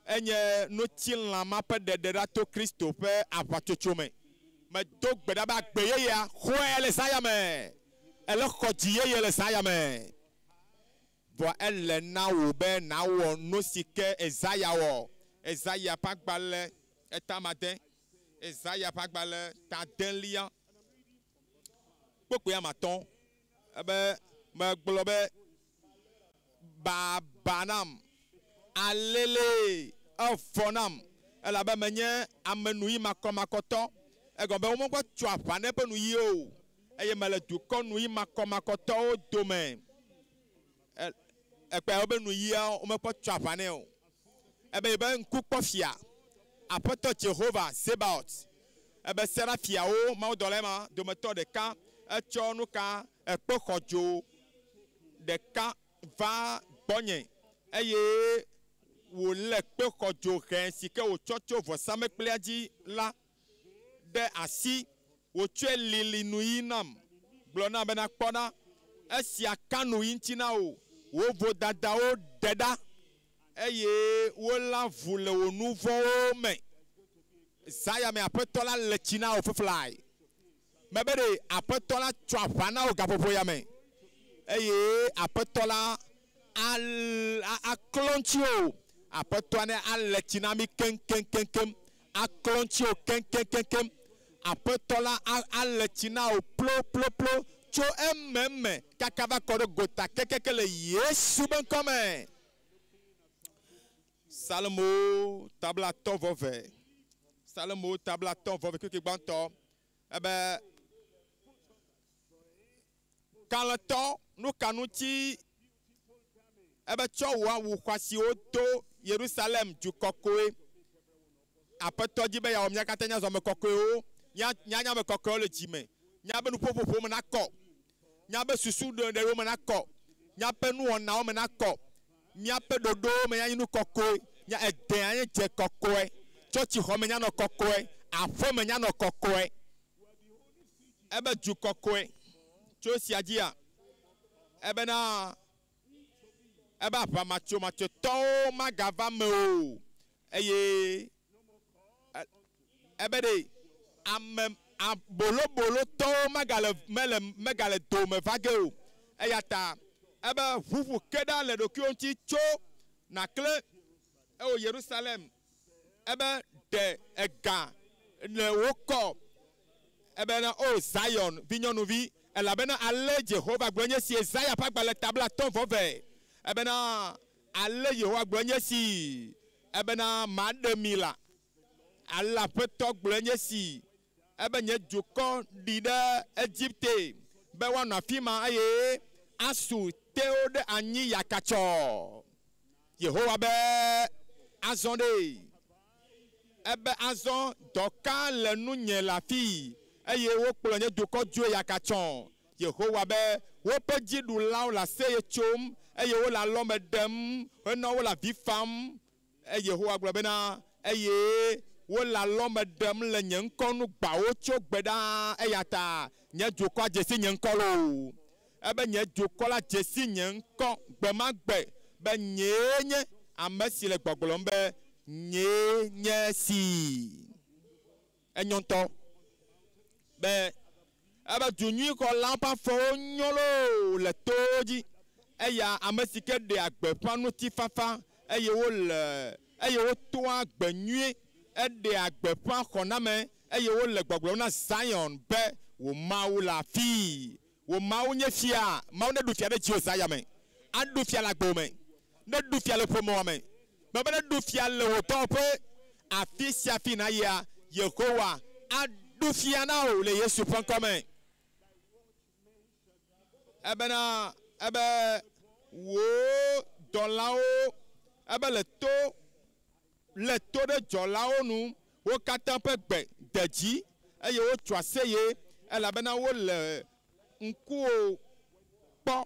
enye nutilã ma ƒe ɖeɖe ɖa to Kristo ƒe aʋatsotso me. Medo gbe ɖa be agbe yeyea xɔe le zaya me, ele xɔ dzi yeye le zaya me. Vɔ ele na wò be nawɔ nu si ke Ezaya wɔ. Ezaya ƒe agbalẽ etamade. Ezaya ƒe agbalẽ tadelia. Kpokpo ya matɔ̃. Ebe megblɔ be baba nam, alele, evɔ nam, elabe menye amenuyi makɔmakɔtɔ. Egɔme be womekɔ tso aʋa ne ƒe nuyi o. Eye mele dukɔ nuyi makɔmakɔtɔwo dome. Ekpe be nuyia womekɔ tso aʋa ne o. Ebe be ŋku kpɔ fia. Aƒetɔ Jehova Sebaot. Ebe serafiawo mawudɔla ma dometɔ ɖeka etsɔ nuka ekpe xɔdzo ɖeka va gbɔnye eye wòle kpe xɔdzo hɛ si ke wòtsɔ tso vɔsamekplia dzi la ɖe asi wòtsɔe lili nuyi nam gblɔ na bena kpɔna esia ka nuyi ŋuti na wo wò vodadawo ɖe ɖa eye wola vu le wò nu vɔ̃wo me. Zaya me aƒetɔ la le tsi na wò fiflae. Mebe ɖe aƒetɔ la tso aʋa na wò gaƒoƒo ya me eye aƒetɔ la aklɔ ŋuti o. Aƒetɔ ne ale tsi na mi keŋkeŋkeŋkeŋ. Aklɔ ŋuti o keŋkeŋkeŋkeŋ. Aƒetɔ la ale tsi na wò ploploplo tso ememe kaka va kɔ ɖe gota kekeke le Yesu be ŋkɔ me. Salmo tabla tɔvɔve. Salmo tabla tɔvɔve keke gbãtɔ. Ebe kalẽtɔ nukanuti ebe tsɔ wò awu xɔasiwo to Yerusalem du kɔkɔe. Aƒetɔ dzi be yawɔ mía katã nya zɔme kɔkɔewo. Nya me kɔkɔewo le dzi me. Nya be nuƒoƒoƒo me nakɔ. Nya be susu ɖewo me nakɔ. Nya ƒe nuwɔnawo me nakɔ. Míaƒe ɖoɖowo me nya nu kɔkɔe. Nya ede anye dze kɔkɔe. Tsɔtsi xɔ me nya nɔ kɔkɔe. Aƒe me nya nɔ kɔkɔe. Ebe du kɔkɔe. Tso sia dzia. Ebe na ebe aʋamatsomatsotɔwo magava me o. Eye ebe ɖe ame abolobolotɔwo megale dome va ge o. Eya ta ebe ʋuʋu ke ɖa le ɖokuiwo ŋuti tso nakle ewo Yerusalem. Ebe ɖe ega le wokɔ. Ebe na o Zion vinyɔnuvi. Elabena ale Jehova gblɔ nye si. Ezaya ƒe agbalẽ tabla tɔvɔve. Ebe na ale Yehowa gblɔ nye si. Ebe na maɖe mi la. Ale Aƒetɔ gblɔ nye si. Ebe nye dukɔ ɖi ɖe Egypte be woanɔ afi ma eye asu tewo ɖe anyi yakatsɔ. Yehowa be azɔ ɖe. Ebe azɔ dɔka le nunye le afii eye wokplɔ nye dukɔ dzoe yakatsɔ. Yehowa be woƒe dziɖulawo le aseye tsom eye wole alɔme ɖem hena wole avi fam. Eye Yehowa gblɔ bena eye wole alɔme ɖem le nye ŋkɔ nu gbawo tso gbe ɖa. Eya ta nye dukɔ dzesi nye ŋkɔ lo. Ebe nye dukɔ la dzesi nye ŋkɔ gbe ma gbe be nyee nye ame si le gbɔgblɔm be nyee nye si. Enyo ŋutɔ be ebe du nyui xɔla ƒe afɔwo nyo lo le towo dzi. Eya ame si ke ɖe agbeƒã ŋutifafa eye wotoa agbe nyui. Eɖe agbeƒã xɔname eye wole gbɔgblɔm na Zion be wò Mawu le afii. Wò Mawu nye fia. Mawu ne ɖu fia ɖe dziwò Zaya me. Aɖu fia le agbo me. Ne ɖu fia le ƒomea me. Mebe ne ɖu fia le wò dɔwɔƒe afi sia afi na yia. Yehowa ɖu fia na wo le Yesu ƒe ŋkɔme. Ebena ebe wo dɔlawo ebe le to ɖe dzɔlawo nu wo katã ƒe gbe de dzi eye wotso aseye elabena wo le ŋkuwo kpɔ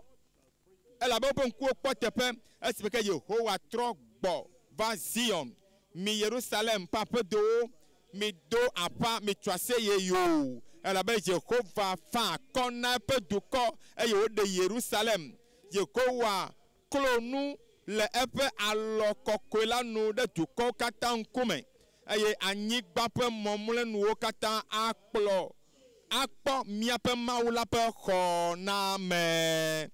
elabe woƒe ŋkuwo kpɔ teƒe esime ke Yehowa trɔ gbɔ va Zion. Mi Yerusalem ƒe aƒedowo mi do aƒa mi tso aseye yo elabe Yehova fa akɔ na eƒe dukɔ eye woɖe Yerusalem. Yehowa klo nu le eƒe alɔ kɔkɔe la nu ɖe dukɔwo katã ŋkume eye anyigba ƒe mɔmlɔenuwo katã akpɔ míaƒe Mawu la ƒe xɔname.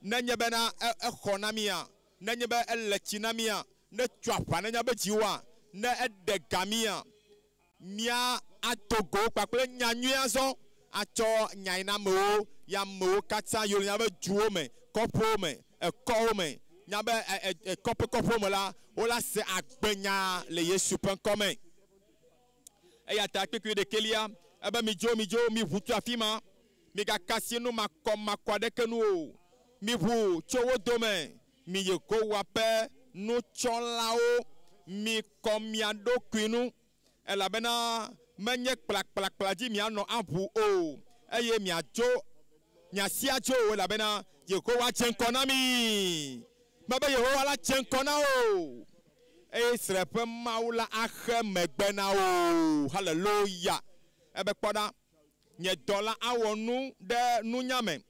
Nenye bena exɔ na mia, nenye be ele tsi na mia, ne tso aʋa nenye be dziwoa, ne eɖe ga mia, mia ato go kpakple nyanyui azɔ atsɔ nyai na amewo, ya amewo katã yiwo le miabe duwo me, kɔƒewo me, ekɔwo me, miabe kɔƒe me la, wola se agbenya le Yesu ƒe ŋkɔme. Eya ta kpekpe ɖekelia ebe midzo mi ʋu tso afi ma, migakasi nu makɔ aɖeke nu o. Mi ʋu tso wo dome, mi Yehowa ƒe nutsɔlawo, mi kɔ mia ɖokui nu elabena menye kplakplakpla dzi mianɔ aʋu o eye miasi adzo o elabena Yehowa dze ŋkɔ na mi. Mebe Yehowa la dze ŋkɔ na o eye Israel ƒe Mawu la axe megbe na o. Haleluya. Ebe kpɔɖa, nye dɔla awɔ nu ɖe nunya me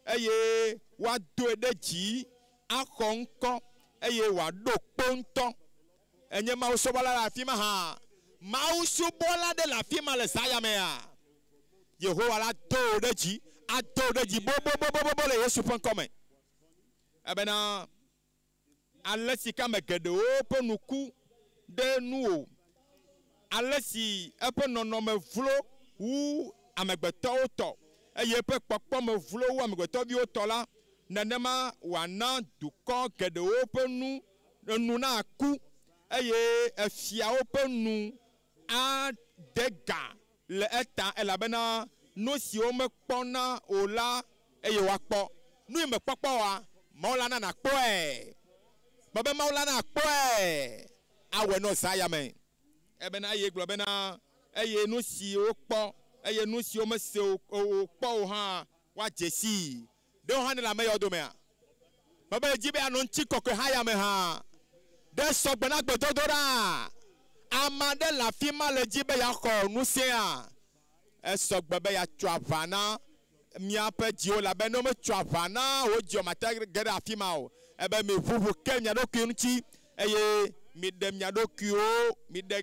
eye woadoe ɖe dzi axɔ ŋkɔ eye wòaɖo kpo ŋutɔ. Enye mawusubɔla le afi ma hã. Mawusubɔla ɖe le afi ma le zaya mea. Yehowa la do ɖe dzi, ado ɖe dzi bobobobobo le Yesu ƒe ŋkɔme. Ebena ale si ke ame geɖewo ƒe nuku ɖe nuwo, ale si eƒe nɔnɔme vlo wu amegbetɔwo tɔ eye eƒe kpɔkpɔme vlo wu amegbetɔviwo tɔ la, nenema wòana dukɔ geɖewo ƒe nu na ku eye efiawo ƒe nu ade ga le eta elabena nu siwo mekpɔna o la eye woakpɔ. Nu yi mekpɔkpɔ oa, Mawu la nana kpɔe. Mebe Mawu la na kpɔe. Awɔe nɔ Zaya me. Ebena eye gblɔ bena eye nu siwo kpɔ eye nu siwo mese o kpɔ o hã woadze si. Ɖewo hã ne le ame yawo domea. Mebe edzi be anɔ ŋuti kɔkɔe hã ya me hã. Ɖe sɔgbe na gbedodo ɖa. Ame aɖe le afi ma le dzi be yaxɔ ŋusẽa. Esɔgbe be yatso aʋa na miaƒe dziwo labena ne wometso aʋa na wo dziwo mate ge ɖe afi ma o. Ebe mi ʋuʋu ke mia ɖokui ŋuti eye mi ɖe mia ɖokuiwo, mi ɖe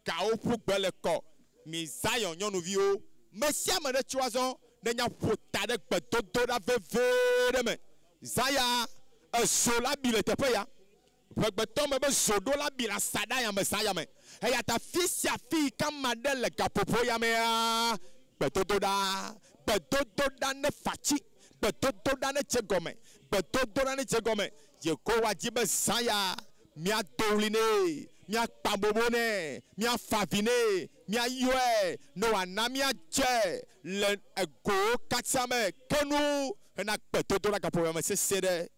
gawo ƒu gbe le kɔ. Mi Zion nyɔnuviwo. Me sia me ɖe tso azɔ ne nya ƒo ta ɖe gbedodo ɖa veve ɖe me. Zaya ezo la bi le teƒe ya. Ʋegbetɔ me be zoɖo la bi le asaɖa ya me Zaya me. Eya ta fi sia fi ka ma ɖe le gaƒoƒo ya mea gbedodoɖa. Gbedodoɖa ne fatsi. Gbedodoɖa ne dze gɔme. Gbedodoɖa ne dze gɔme. Yehowa dzi be Zaya miadoɣli nɛ, miakpa bobo nɛ, miafa avi nɛ, miayɔe ne wòana miadze le egowo katã me ke nu hena gbedodoɖa gaƒoƒo me sese ɖe